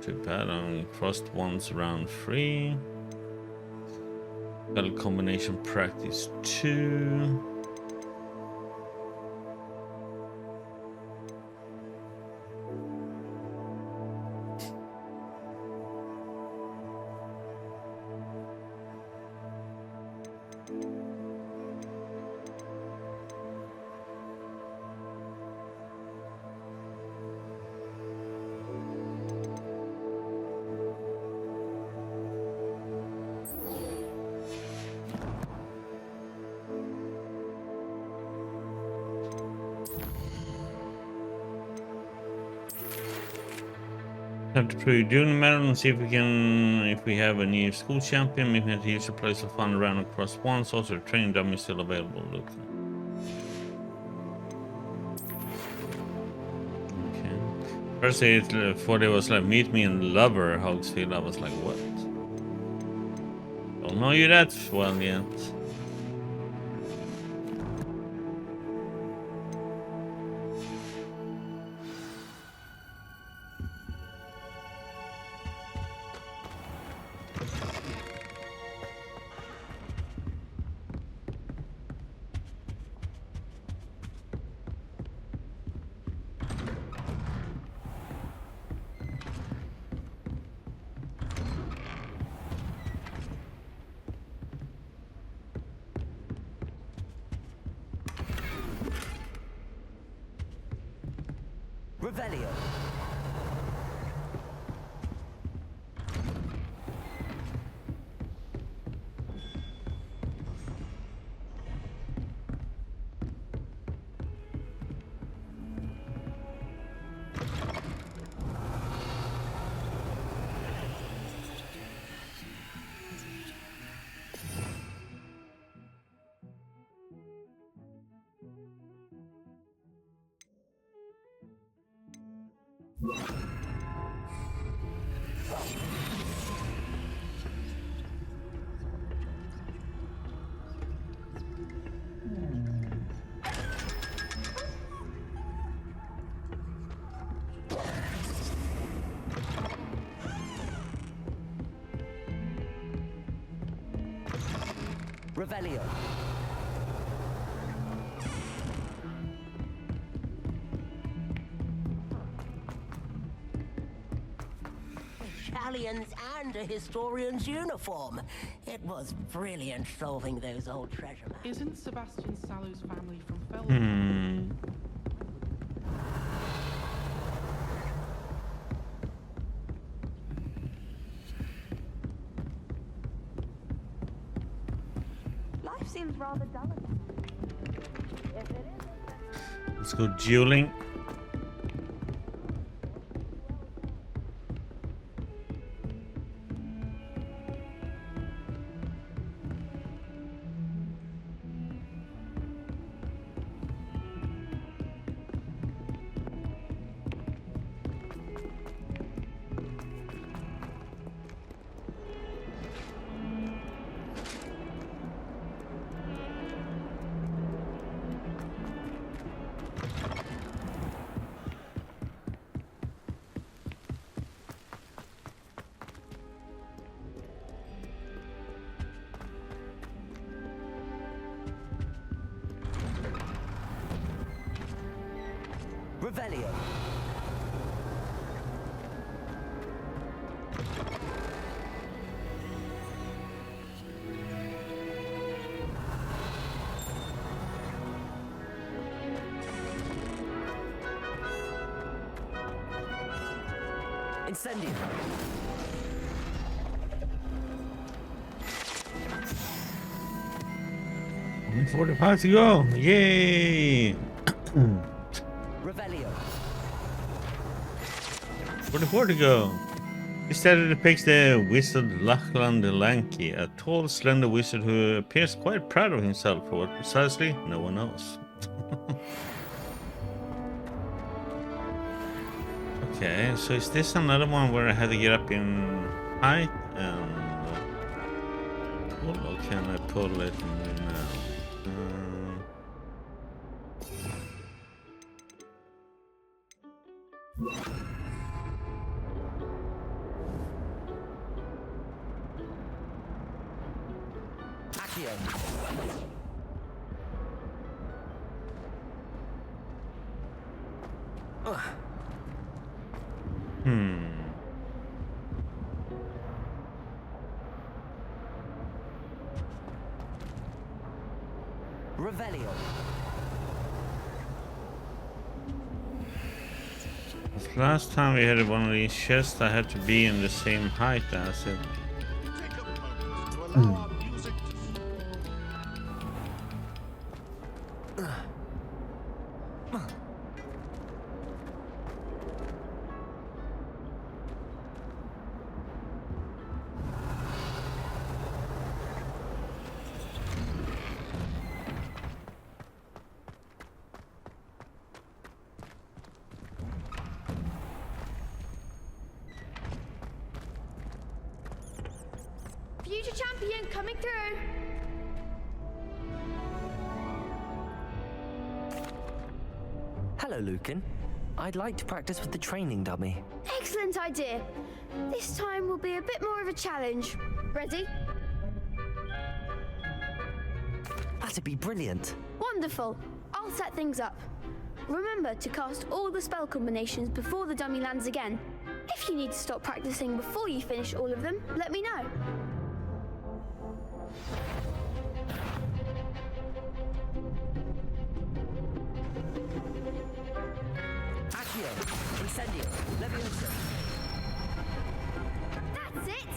Too bad, I only crossed once around 3. Got a combination practice 2. Have to play June medal and see if we have a new school champion. Maybe have to use a place of fun around across once. Also, the training dummy is still available. Look. Okay. First, before it was like meet me in Lover Hogsfield. I was like, what? Don't know you that well yet. Revelio. Revelio. Italians and a historian's uniform. It was brilliant solving those old treasure maps. Isn't Sebastian Sallow's family from Felden? Life seems rather dull. If it is. Let's go dueling. Revelio. Incendio. 45 to go. Yay! Revelio. 44 to go. Instead depicts the wizard Lachlan the Lanky, a tall, slender wizard who appears quite proud of himself. For what precisely, no one knows. Okay, so is this another one where I had to get up in height and pull, or can I pull it now? Accio. Revelio. Last time we had one of these chests, I had to be in the same height as it. He ain't coming through. Hello, Lucan. I'd like to practice with the training dummy. Excellent idea. This time will be a bit more of a challenge. Ready? That'd be brilliant. Wonderful. I'll set things up. Remember to cast all the spell combinations before the dummy lands again. If you need to stop practicing before you finish all of them, let me know. Accio, Incendio, Levioso. That's it!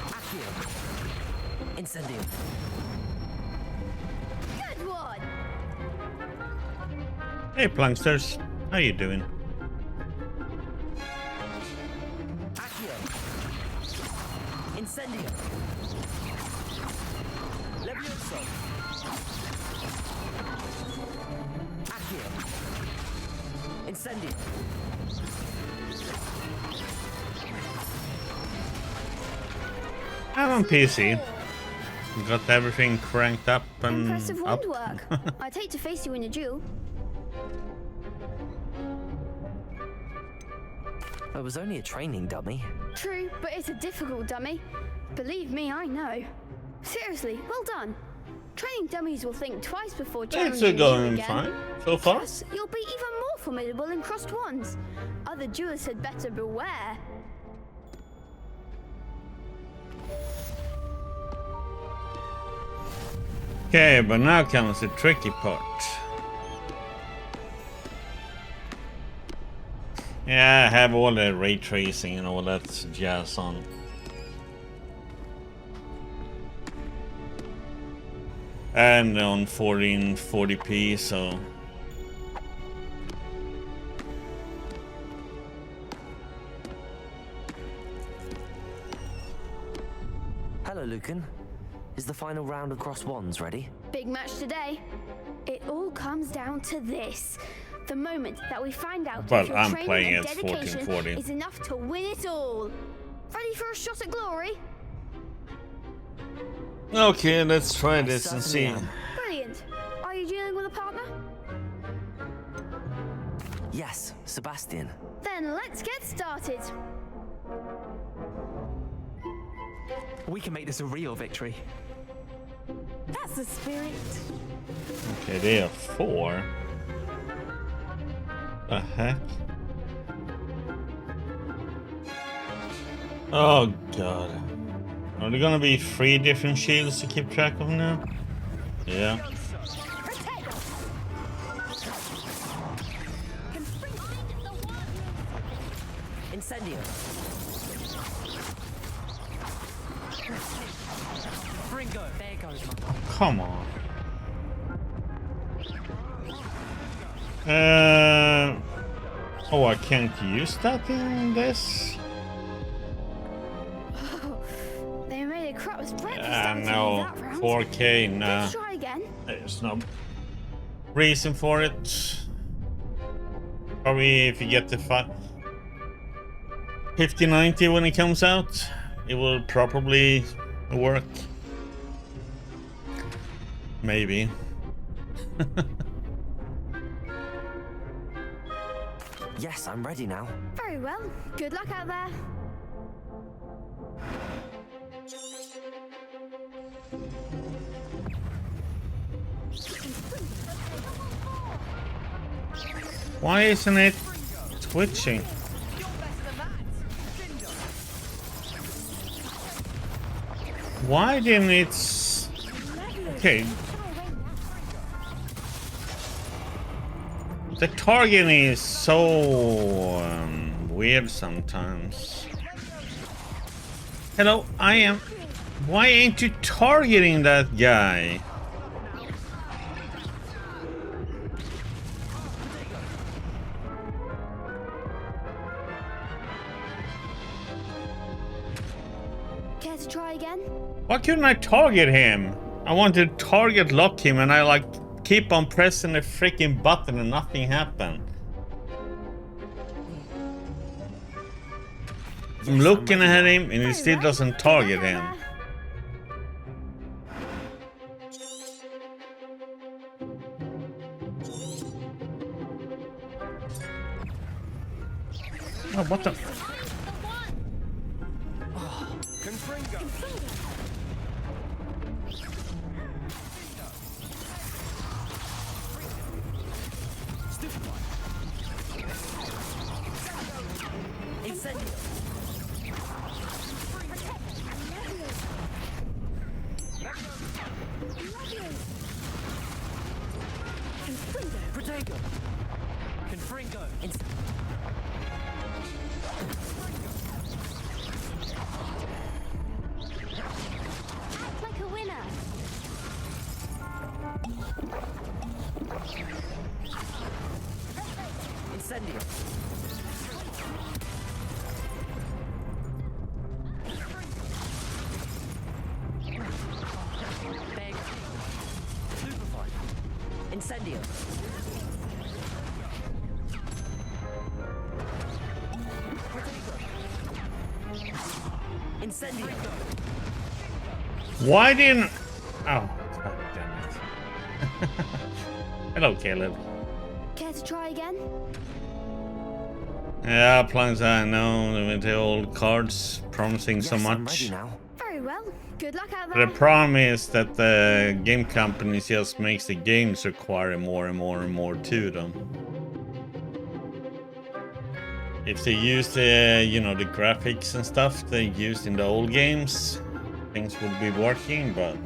Accio, Incendio. Good one! Hey, Planksters. How you doing? Accio, Incendio. Levioso. Accio, Incendio. I'm on PC. Got everything cranked up and Impressive up. wand work. I'd hate to face you in a duel. It was only a training dummy. True, but it's a difficult dummy. Believe me, I know. Seriously, well done. Training dummies will think twice before challenging It's going you again. fine so far. Plus, you'll be even more formidable in crossed wands. Other duelists had better beware. Okay, but now comes the tricky part. Yeah, I have all the ray tracing and all that jazz on. And on 1440p, so Hello, Lucan. Is the final round of cross wands ready? Big match today. It all comes down to this. The moment that we find out Well, if your I'm training playing and at dedication 1440. is enough to win it all. Ready for a shot at glory? okay, let's try this and see. certainly am. Brilliant. Are you dealing with a partner? Yes, Sebastian. Then let's get started. We can make this a real victory. That's the spirit. Okay, they are 4. The heck? Oh god. Are there gonna be 3 different shields to keep track of now? Yeah. Incendio. Ringo, there goes my... Come on. Oh, I can't use that in this? They made a crap spread. No. 4K, nah. Let's try again. There's no reason for it. Probably if you get the 5090 when it comes out, it will probably work. Maybe. Yes, I'm ready now. Very well. Good luck out there. Why isn't it twitching? Why didn't it... Okay. The targeting is so weird sometimes. Hello, I am... Why ain't you targeting that guy? Care to try again? Why couldn't I target him? I wanted to target lock him and I like keep on pressing the freaking button and nothing happened. I'm looking at him and he still doesn't target him. Oh, what the? Incendio. Incendio. Why didn't... Oh, God damn it. Hello, Caleb. Care to try again? Yeah, plans I know with the old cards promising so much. I'm ready now. Very well. Good luck out there. The problem is that the game company just makes the games require more and more and more to them. If they use the, you know, the graphics and stuff they used in the old games, things would be working, but...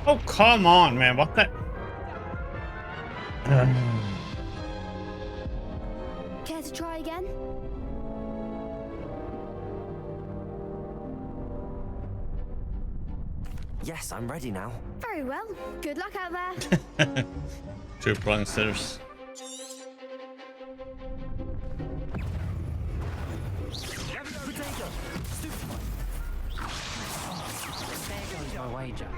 Oh, come on, man. What the... Care to try again? Yes, I'm ready now. Very well. Good luck out there. Two plungers.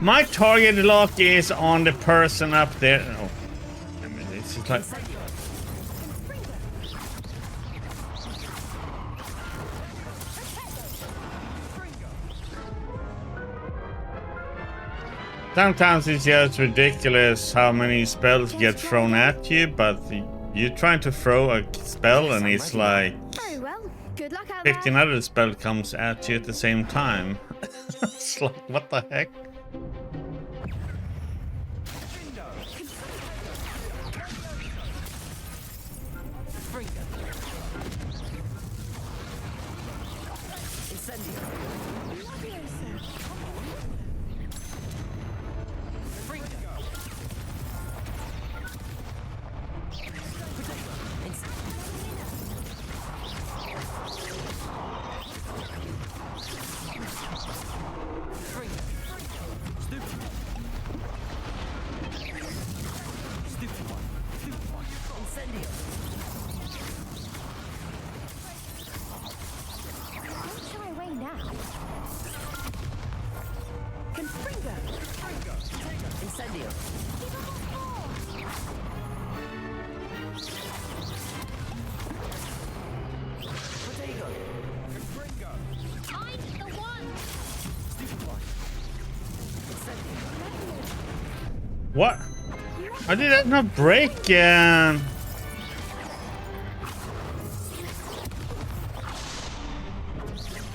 My target lock is on the person up there. Oh, I mean, it's just like... Sometimes it's just ridiculous how many spells get thrown at you, but you're trying to throw a spell and it's like 15 other spells comes at you at the same time. It's like, what the heck? What? How did that not break?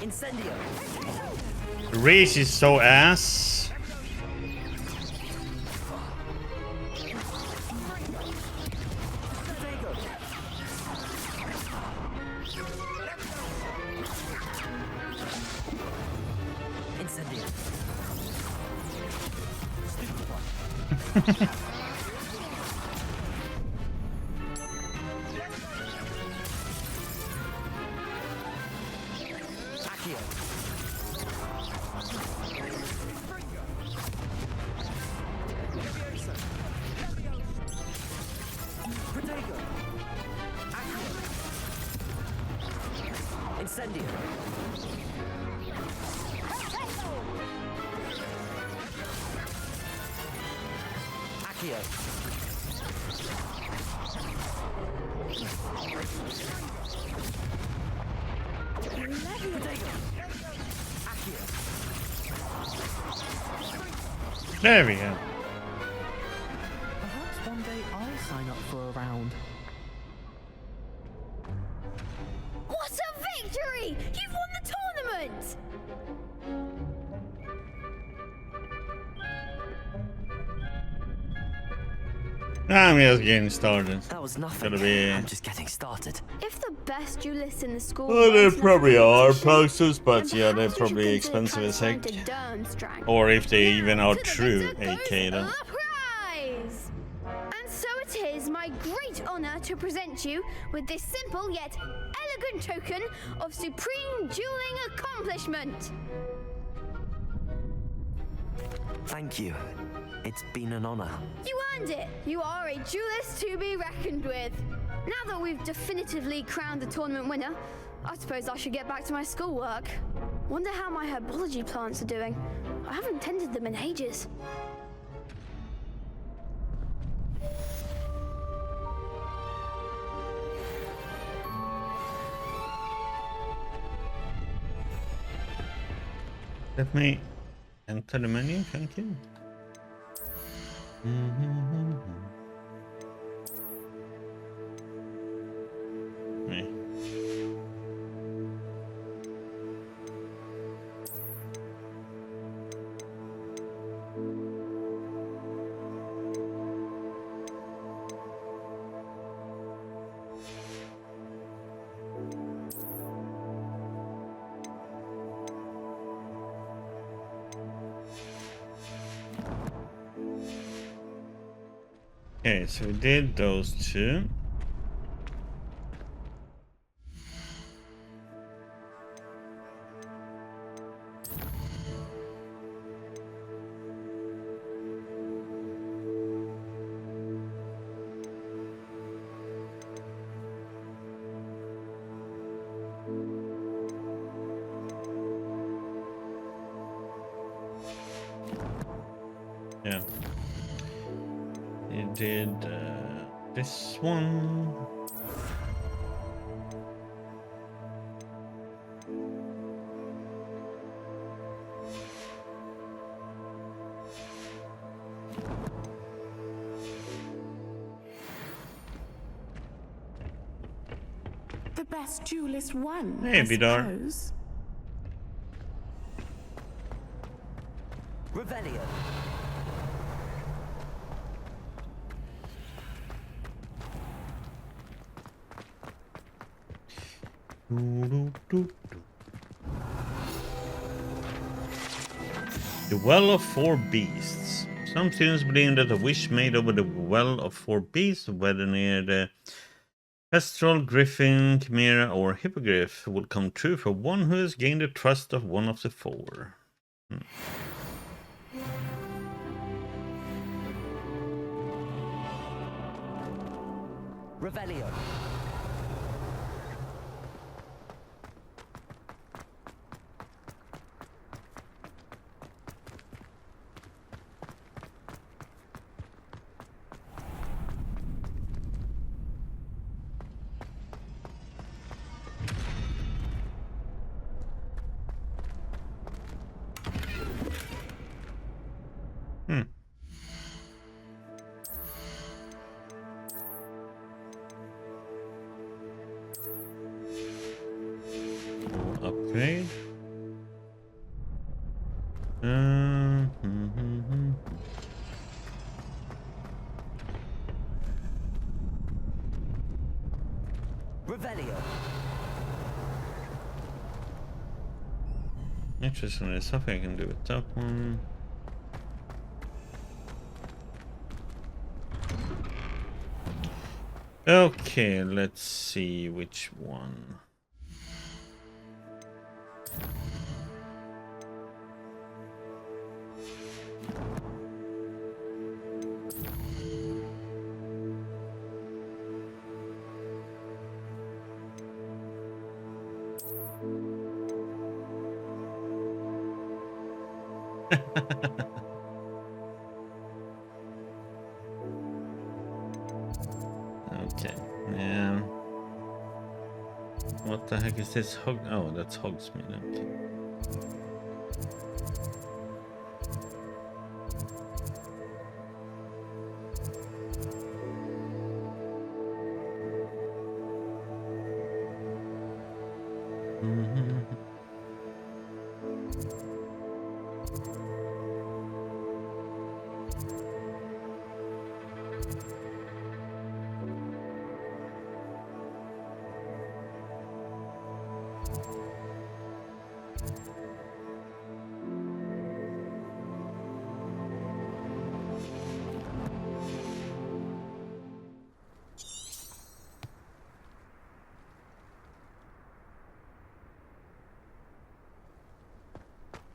Incendio. Race is so ass. Incendio. Accio. There we go. Perhaps one day I'll sign up for a round. What a victory! You've won the tournament! I'm just getting started. That was nothing. Gotta be. I'm just getting started. If the best duelists in the school... Well, there wants probably enough are competition, posters, but then yeah, they're perhaps we should probably consider expensive as heck. transferring to Durmstrang. Or if they even are true, AK then. The prize! And so it is my great honor to present you with this simple yet elegant token of supreme dueling accomplishment. Thank you. It's been an honor. You earned it. You are a duelist to be reckoned with. Now that we've definitively crowned the tournament winner, I suppose I should get back to my schoolwork. Wonder how my herbology plants are doing. I haven't tended them in ages. Let me enter the menu, thank you. Me. Okay, so we did those two. Yeah. You did this one. The best duelist won. Hey, I Vidar. suppose. Revelio. The Well of Four Beasts. Some students believe that a wish made over the Well of Four Beasts, whether near the Kestrel, Griffin, Chimera, or Hippogriff, will come true for one who has gained the trust of one of the four. Revelio. upgrade. Revelio. Interesting, there's something I can do with that one. Okay, let's see which one. Okay, what the heck is this? Oh, that's Hogsmeade. Okay.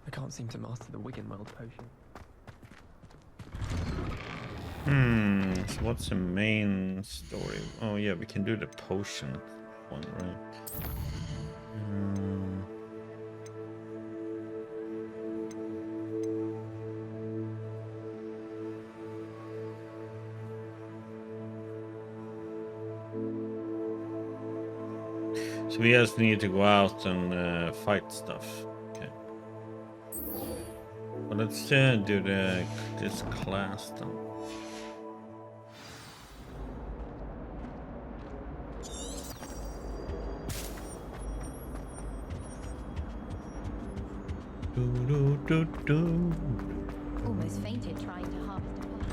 I can't seem to master the Wiggenweld potion. So what's the main story? Oh yeah, we can do the potion one, right? So we just need to go out and fight stuff. Okay. Well, let's do this class then. Almost fainted trying to harvest a plant.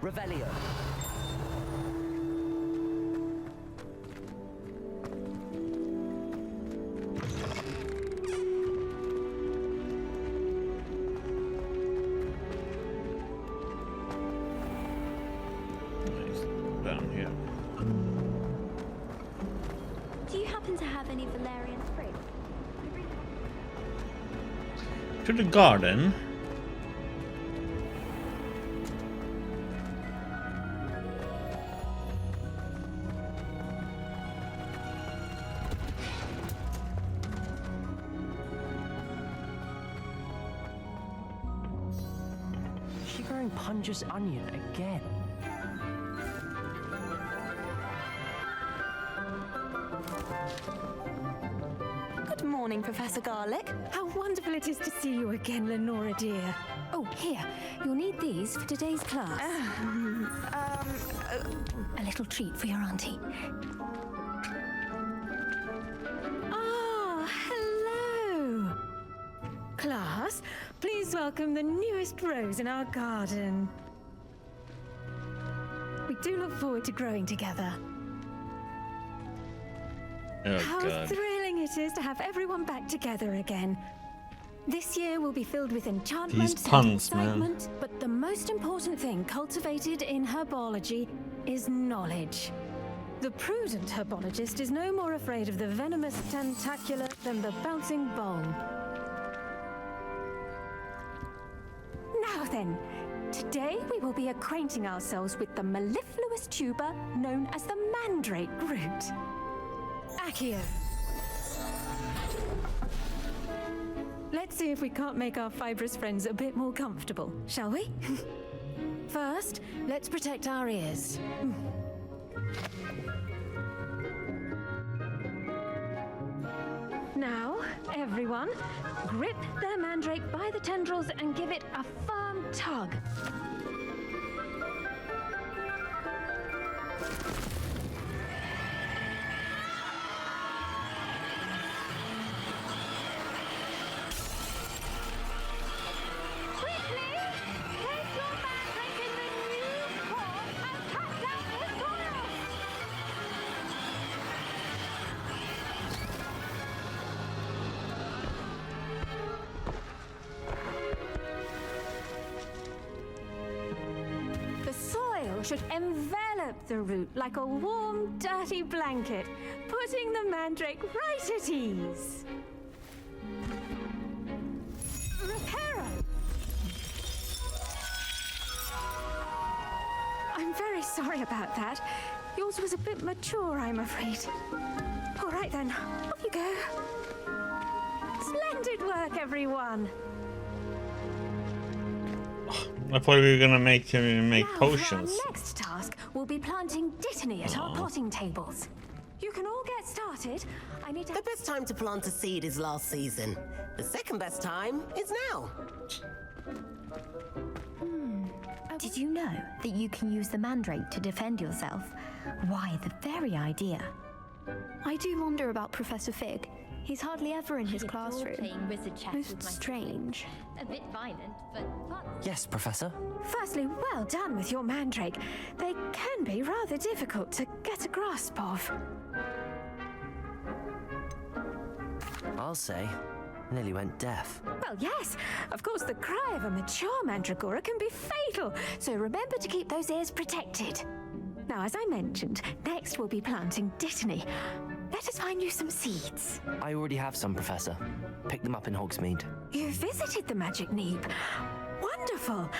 Revelio. Down here. Do you happen to have any valerian fruit? To the garden. Shivering Punger's onion again. Good morning, Professor Garlick. How wonderful it is to see you again, Lenora dear. Oh, here, you'll need these for today's class. A little treat for your auntie. Ah, hello. Class, please welcome the newest rose in our garden. We do look forward to growing together. Oh, How God. thrilling it is to have everyone back together again. This year will be filled with enchantment These puns, and man. excitement, but the most important thing cultivated in herbology is knowledge. The prudent herbologist is no more afraid of the venomous tentacula than the bouncing bulb. Now then, today we will be acquainting ourselves with the mellifluous tuber known as the mandrake root. Accio. Let's see if we can't make our fibrous friends a bit more comfortable, shall we? First, let's protect our ears. Now, everyone, grip their mandrake by the tendrils and give it a firm tug. Should envelop the root like a warm, dirty blanket, putting the mandrake right at ease. Reparo! I'm very sorry about that. Yours was a bit mature, I'm afraid. All right then, off you go. Splendid work, everyone. I thought we were gonna make potions. Our next task will be planting dittany at our potting tables. You can all get started. I need to. The best time to plant a seed is last season. The second best time is now. Did you know that you can use the mandrake to defend yourself? Why, the very idea. I do wonder about Professor Fig. He's hardly ever in his classroom. Playing wizard chess Most with my strange. A bit violent, but fun. Yes, Professor. Firstly, well done with your mandrake. They can be rather difficult to get a grasp of. I'll say, nearly went deaf. Well, yes. Of course, the cry of a mature mandragora can be fatal, so remember to keep those ears protected. Now, as I mentioned, next we'll be planting dittany. Let us find you some seeds. I already have some, Professor. Picked them up in Hogsmeade. You visited the Magic Neep. Wonderful.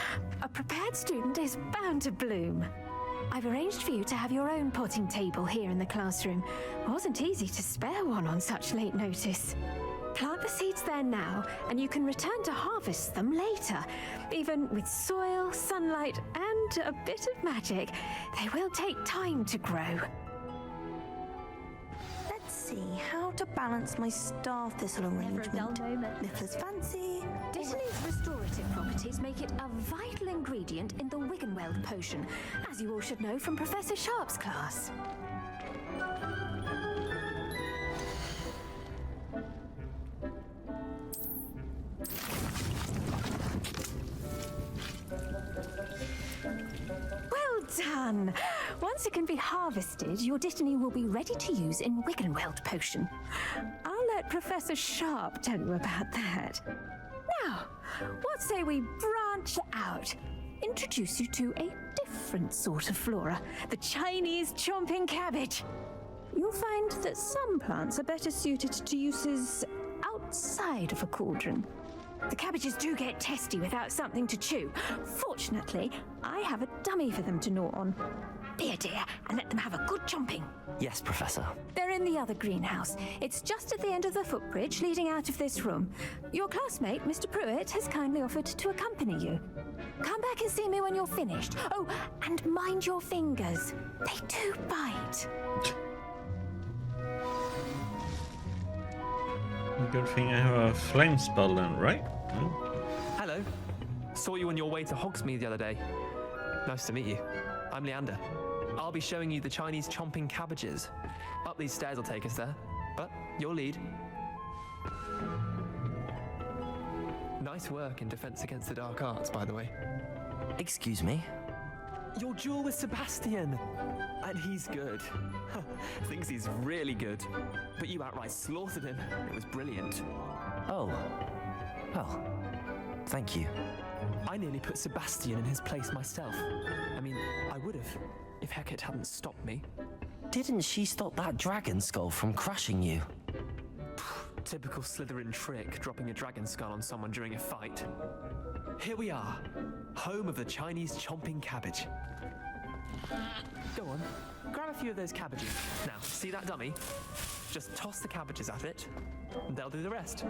A prepared student is bound to bloom. I've arranged for you to have your own potting table here in the classroom. Wasn't easy to spare one on such late notice. Plant the seeds there now, and you can return to harvest them later. Even with soil, sunlight, and a bit of magic, they will take time to grow. Let's see how to balance my star thistle arrangement. Niffler's fancy. Dittany's restorative properties make it a vital ingredient in the Wiggenweld potion, as you all should know from Professor Sharp's class. Well done! Once it can be harvested, your dittany will be ready to use in Wiggenweld potion. I'll let Professor Sharp tell you about that. Now, what say we branch out? Introduce you to a different sort of flora, the Chinese chomping cabbage. You'll find that some plants are better suited to uses outside of a cauldron. The cabbages do get testy without something to chew. Fortunately, I have a dummy for them to gnaw on. Be a dear and let them have a good chomping. Yes, Professor. They're in the other greenhouse. It's just at the end of the footbridge leading out of this room. Your classmate, Mr. Pruitt, has kindly offered to accompany you. Come back and see me when you're finished. Oh, and mind your fingers. They do bite. Good thing I have a flame spell then, right? Hello. Saw you on your way to Hogsmeade the other day. Nice to meet you. I'm Leander. I'll be showing you the Chinese chomping cabbages. Up these stairs will take us there, but your lead. Nice work in Defense Against the Dark Arts, by the way. Excuse me? Your duel with Sebastian! And he's good. Thinks he's really good. But you outright slaughtered him. It was brilliant. Oh. Well, thank you. I nearly put Sebastian in his place myself. I mean, I would have, if Hecate hadn't stopped me. Didn't she stop that dragon skull from crushing you? Typical Slytherin trick, dropping a dragon skull on someone during a fight. Here we are, home of the Chinese chomping cabbage. Go on, grab a few of those cabbages. Now, see that dummy? Just toss the cabbages at it, and they'll do the rest.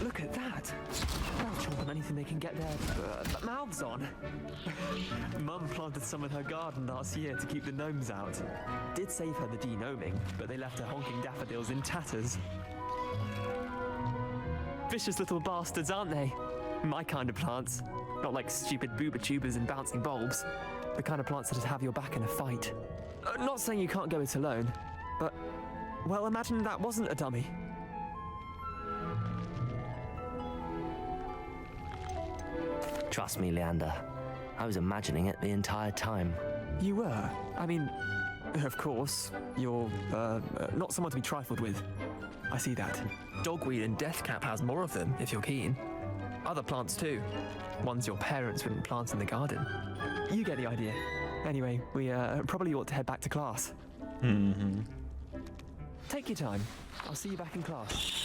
Look at that! They'll chomp on anything they can get their mouths on. Mum planted some in her garden last year to keep the gnomes out. Did save her the de-gnoming, but they left her honking daffodils in tatters. Vicious little bastards, aren't they? My kind of plants. Not like stupid booba tubers and bouncing bulbs. The kind of plants that'd have your back in a fight. Not saying you can't go it alone, but, well, imagine that wasn't a dummy. Trust me, Leander. I was imagining it the entire time. You were? I mean, of course, you're, not someone to be trifled with. I see that. Dogweed and deathcap has more of them, if you're keen. Other plants too. Ones your parents wouldn't plant in the garden. You get the idea. Anyway, we probably ought to head back to class. Mm-hmm. Take your time. I'll see you back in class.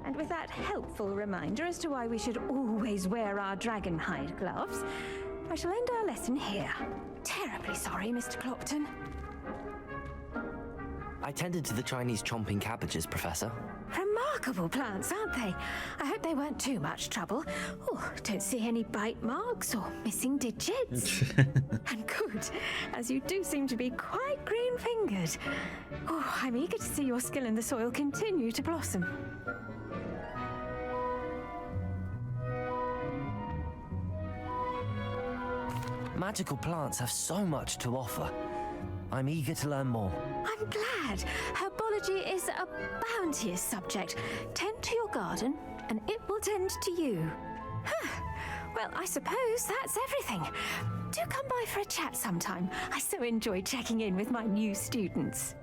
And with that helpful reminder as to why we should always wear our dragon hide gloves, I shall end our lesson here. Terribly sorry, Mr. Clopton. I tended to the Chinese chomping cabbages, Professor. Remarkable plants, aren't they? I hope they weren't too much trouble. Oh, don't see any bite marks or missing digits. And good, as you do seem to be quite green-fingered. Oh, I'm eager to see your skill in the soil continue to blossom. Magical plants have so much to offer. I'm eager to learn more. I'm glad. Herbology is a bounteous subject. Tend to your garden, and it will tend to you. Well, I suppose that's everything. Do come by for a chat sometime. I so enjoy checking in with my new students.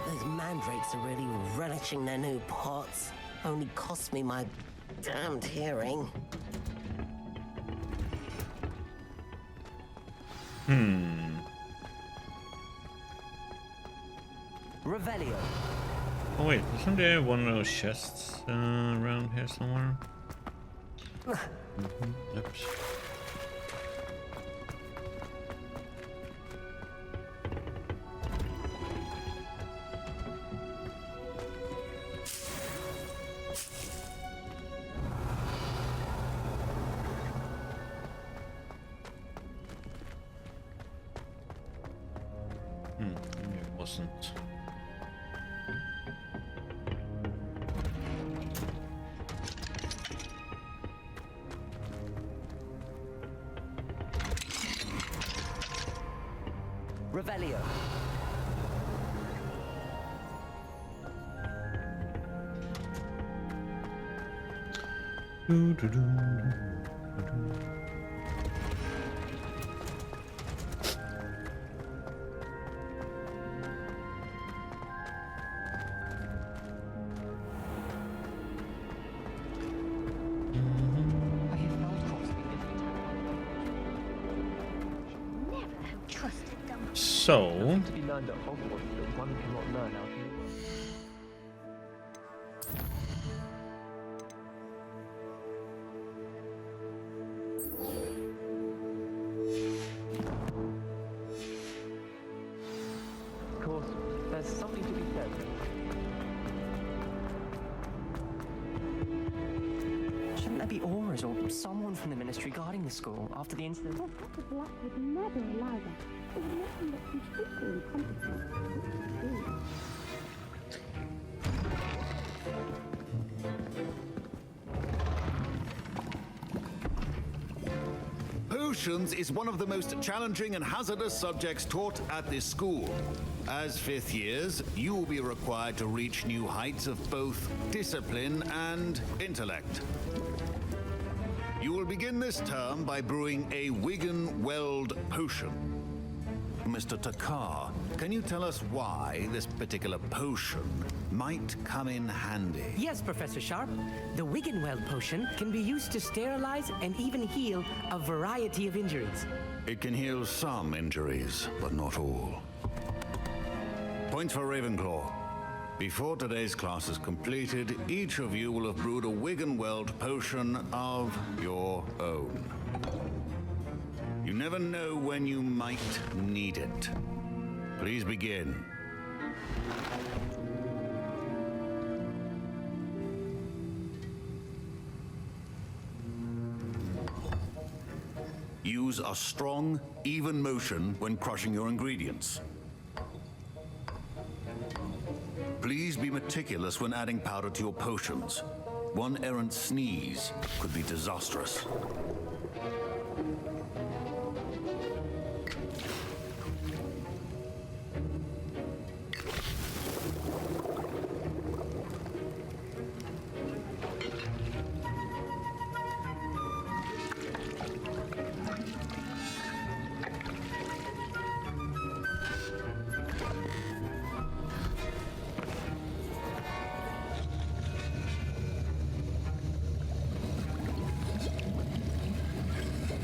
Those mandrakes are really relishing their new pots. Only cost me my damned hearing. Revelio. Oh wait, isn't there one of those chests around here somewhere? Oops. It wasn't. Revelio. So, to be learned at Hogwarts that one cannot learn out in the world. Of course, there's something to be said. Shouldn't there be auras or someone from the Ministry guarding the school after the incident? Professor Black would never allow that. It would make him look completely incompetent. Potions is one of the most challenging and hazardous subjects taught at this school. As fifth years, you will be required to reach new heights of both discipline and intellect. You will begin this term by brewing a Wigan-Weld potion. Mr. Takar, can you tell us why this particular potion might come in handy? Yes, Professor Sharp. The Wigan-Weld potion can be used to sterilize and even heal a variety of injuries. It can heal some injuries, but not all. Points for Ravenclaw. Before today's class is completed, each of you will have brewed a Wigan-Weld potion of your own. You never know when you might need it. Please begin. Use a strong, even motion when crushing your ingredients. Please be meticulous when adding powder to your potions. One errant sneeze could be disastrous.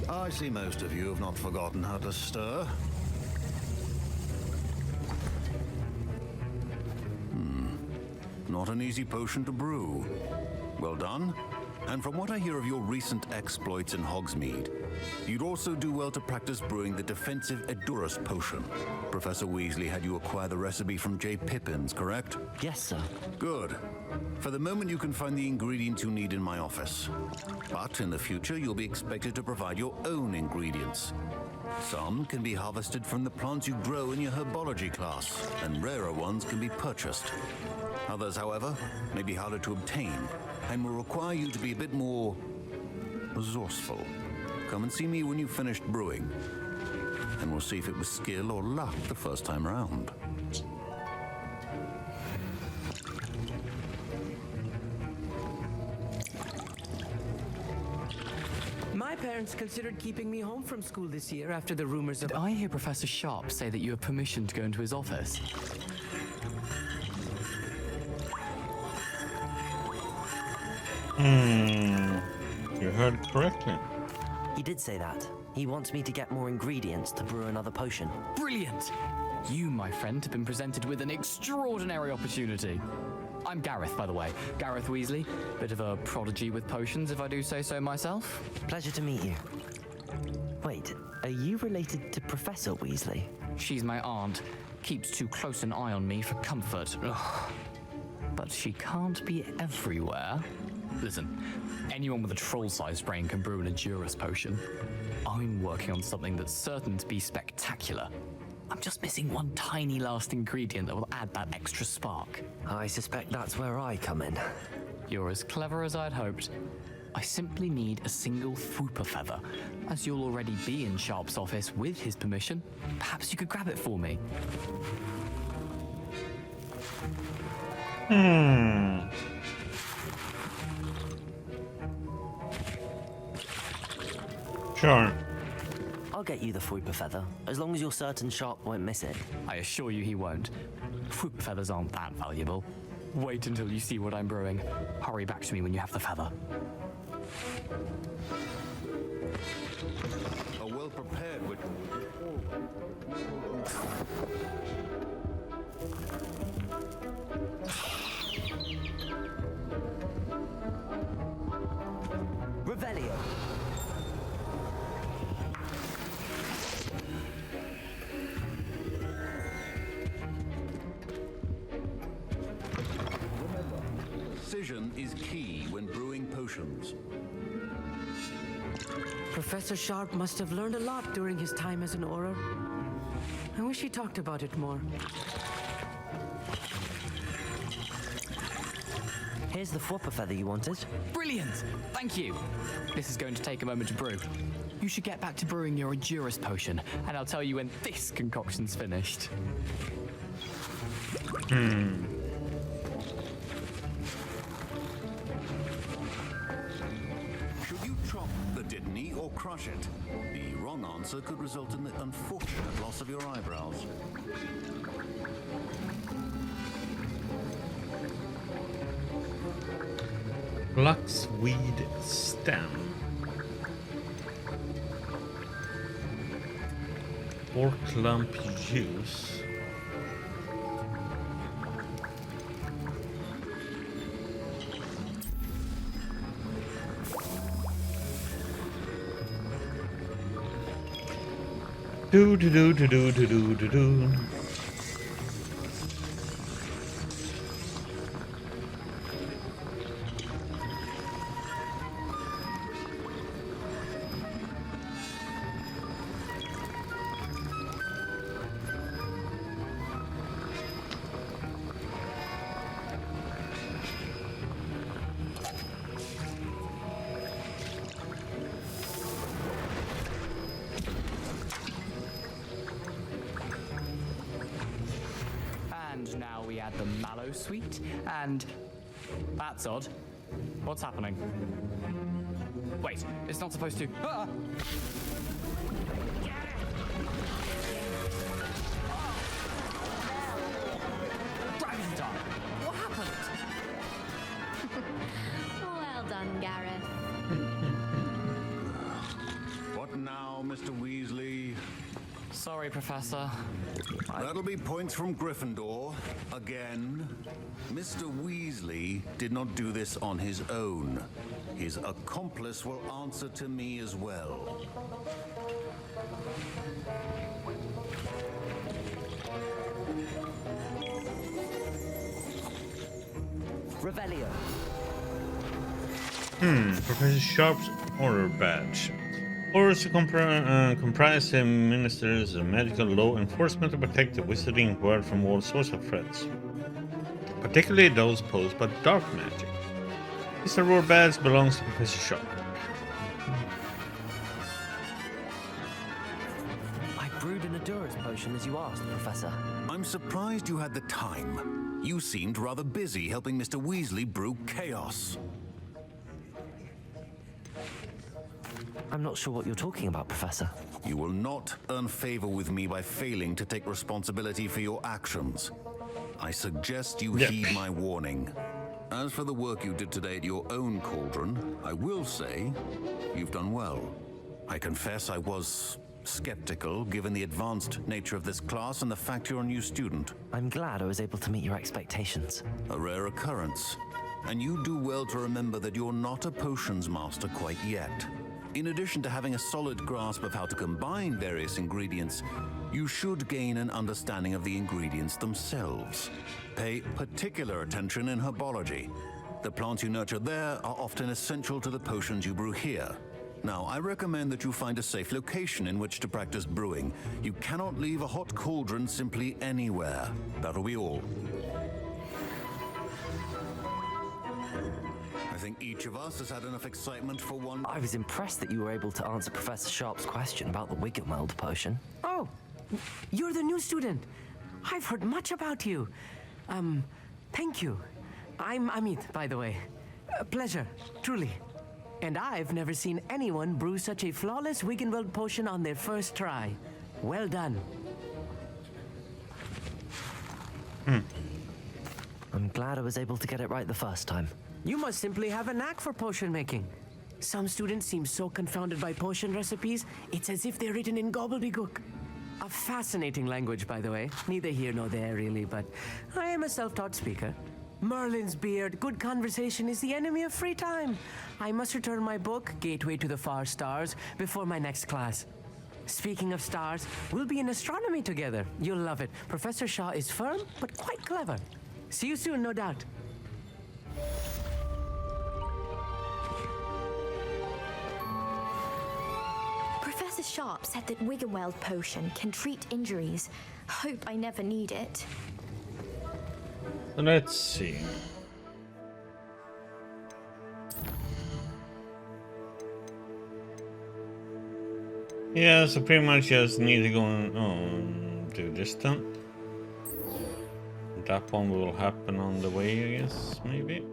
I see most of you have not forgotten how to stir. Not an easy potion to brew. Well done. And from what I hear of your recent exploits in Hogsmeade, you'd also do well to practice brewing the defensive Edurus potion. Professor Weasley had you acquire the recipe from J. Pippins, correct? Yes, sir. Good. For the moment, you can find the ingredients you need in my office. But in the future, you'll be expected to provide your own ingredients. Some can be harvested from the plants you grow in your herbology class, and rarer ones can be purchased. Others, however, may be harder to obtain, and will require you to be a bit more resourceful. Come and see me when you've finished brewing, and we'll see if it was skill or luck the first time around. My parents considered keeping me home from school this year after the rumors of... Did I hear Professor Sharp say that you have permission to go into his office? You heard correctly. He did say that. He wants me to get more ingredients to brew another potion. Brilliant! You, my friend, have been presented with an extraordinary opportunity. I'm Gareth, by the way. Gareth Weasley. Bit of a prodigy with potions, if I do say so myself. Pleasure to meet you. Wait, are you related to Professor Weasley? She's my aunt. Keeps too close an eye on me for comfort. Ugh. But she can't be everywhere. Listen, anyone with a troll-sized brain can brew an Edurus potion. I'm working on something that's certain to be spectacular. I'm just missing one tiny last ingredient that will add that extra spark. I suspect that's where I come in. You're as clever as I'd hoped. I simply need a single Fwooper feather. As you'll already be in Sharp's office with his permission, perhaps you could grab it for me. Sure. I'll get you the Fwooper feather, as long as you're certain Sharp won't miss it. I assure you he won't. Fwooper feathers aren't that valuable. Wait until you see what I'm brewing. Hurry back to me when you have the feather. A well-prepared witch. Revelio. Precision is key when brewing potions. Professor Sharp must have learned a lot during his time as an Auror. I wish he talked about it more. Here's the Fwooper feather you wanted. Brilliant! Thank you. This is going to take a moment to brew. You should get back to brewing your Edurus potion, and I'll tell you when this concoction's finished. Should you chop the Dittany or crush it? The wrong answer could result in the unfortunate loss of your eyebrows. Flaxweed stem. Or clump juice. Do do do do do do do do do. And now we add the mallow sweet, and that's odd. What's happening? Wait, it's not supposed to. Ah! Dragon time! What happened? Well done, Gareth. What now, Mr. Weasley? Sorry, Professor. That'll be points from Gryffindor. Again. Mr. Weasley did not do this on his own. His accomplice will answer to me as well. Revelio. Professor Sharp's Order Badge. Orders comprise the ministers of magical law enforcement to protect the wizarding world from all sorts of threats, particularly those posed by dark magic. This award badge belongs to Professor Sharp. I brewed an endurance potion as you asked, Professor. I'm surprised you had the time. You seemed rather busy helping Mr. Weasley brew chaos. I'm not sure what you're talking about, Professor. You will not earn favor with me by failing to take responsibility for your actions. I suggest you heed my warning. As for the work you did today at your own cauldron, I will say you've done well. I confess I was skeptical given the advanced nature of this class and the fact you're a new student. I'm glad I was able to meet your expectations. A rare occurrence. And you do well to remember that you're not a potions master quite yet. In addition to having a solid grasp of how to combine various ingredients, you should gain an understanding of the ingredients themselves. Pay particular attention in herbology. The plants you nurture there are often essential to the potions you brew here. Now, I recommend that you find a safe location in which to practice brewing. You cannot leave a hot cauldron simply anywhere. That'll be all. I think each of us has had enough excitement for one. I was impressed that you were able to answer Professor Sharp's question about the Wiggenweld potion. Oh, you're the new student. I've heard much about you. Thank you. I'm Amit, by the way. A pleasure, truly. And I've never seen anyone brew such a flawless Wiggenweld potion on their first try. Well done. I'm glad I was able to get it right the first time. You must simply have a knack for potion making. Some students seem so confounded by potion recipes, it's as if they're written in gobbledygook. A fascinating language, by the way. Neither here nor there, really, but I am a self-taught speaker. Merlin's beard, good conversation is the enemy of free time. I must return my book, Gateway to the Far Stars, before my next class. Speaking of stars, we'll be in astronomy together. You'll love it. Professor Shaw is firm, but quite clever. See you soon, no doubt. Professor Sharp said that Wiggenweld potion can treat injuries. Hope I never need it. Let's see. Yeah, so pretty much just need to go and do this then. That one will happen on the way, I guess, maybe.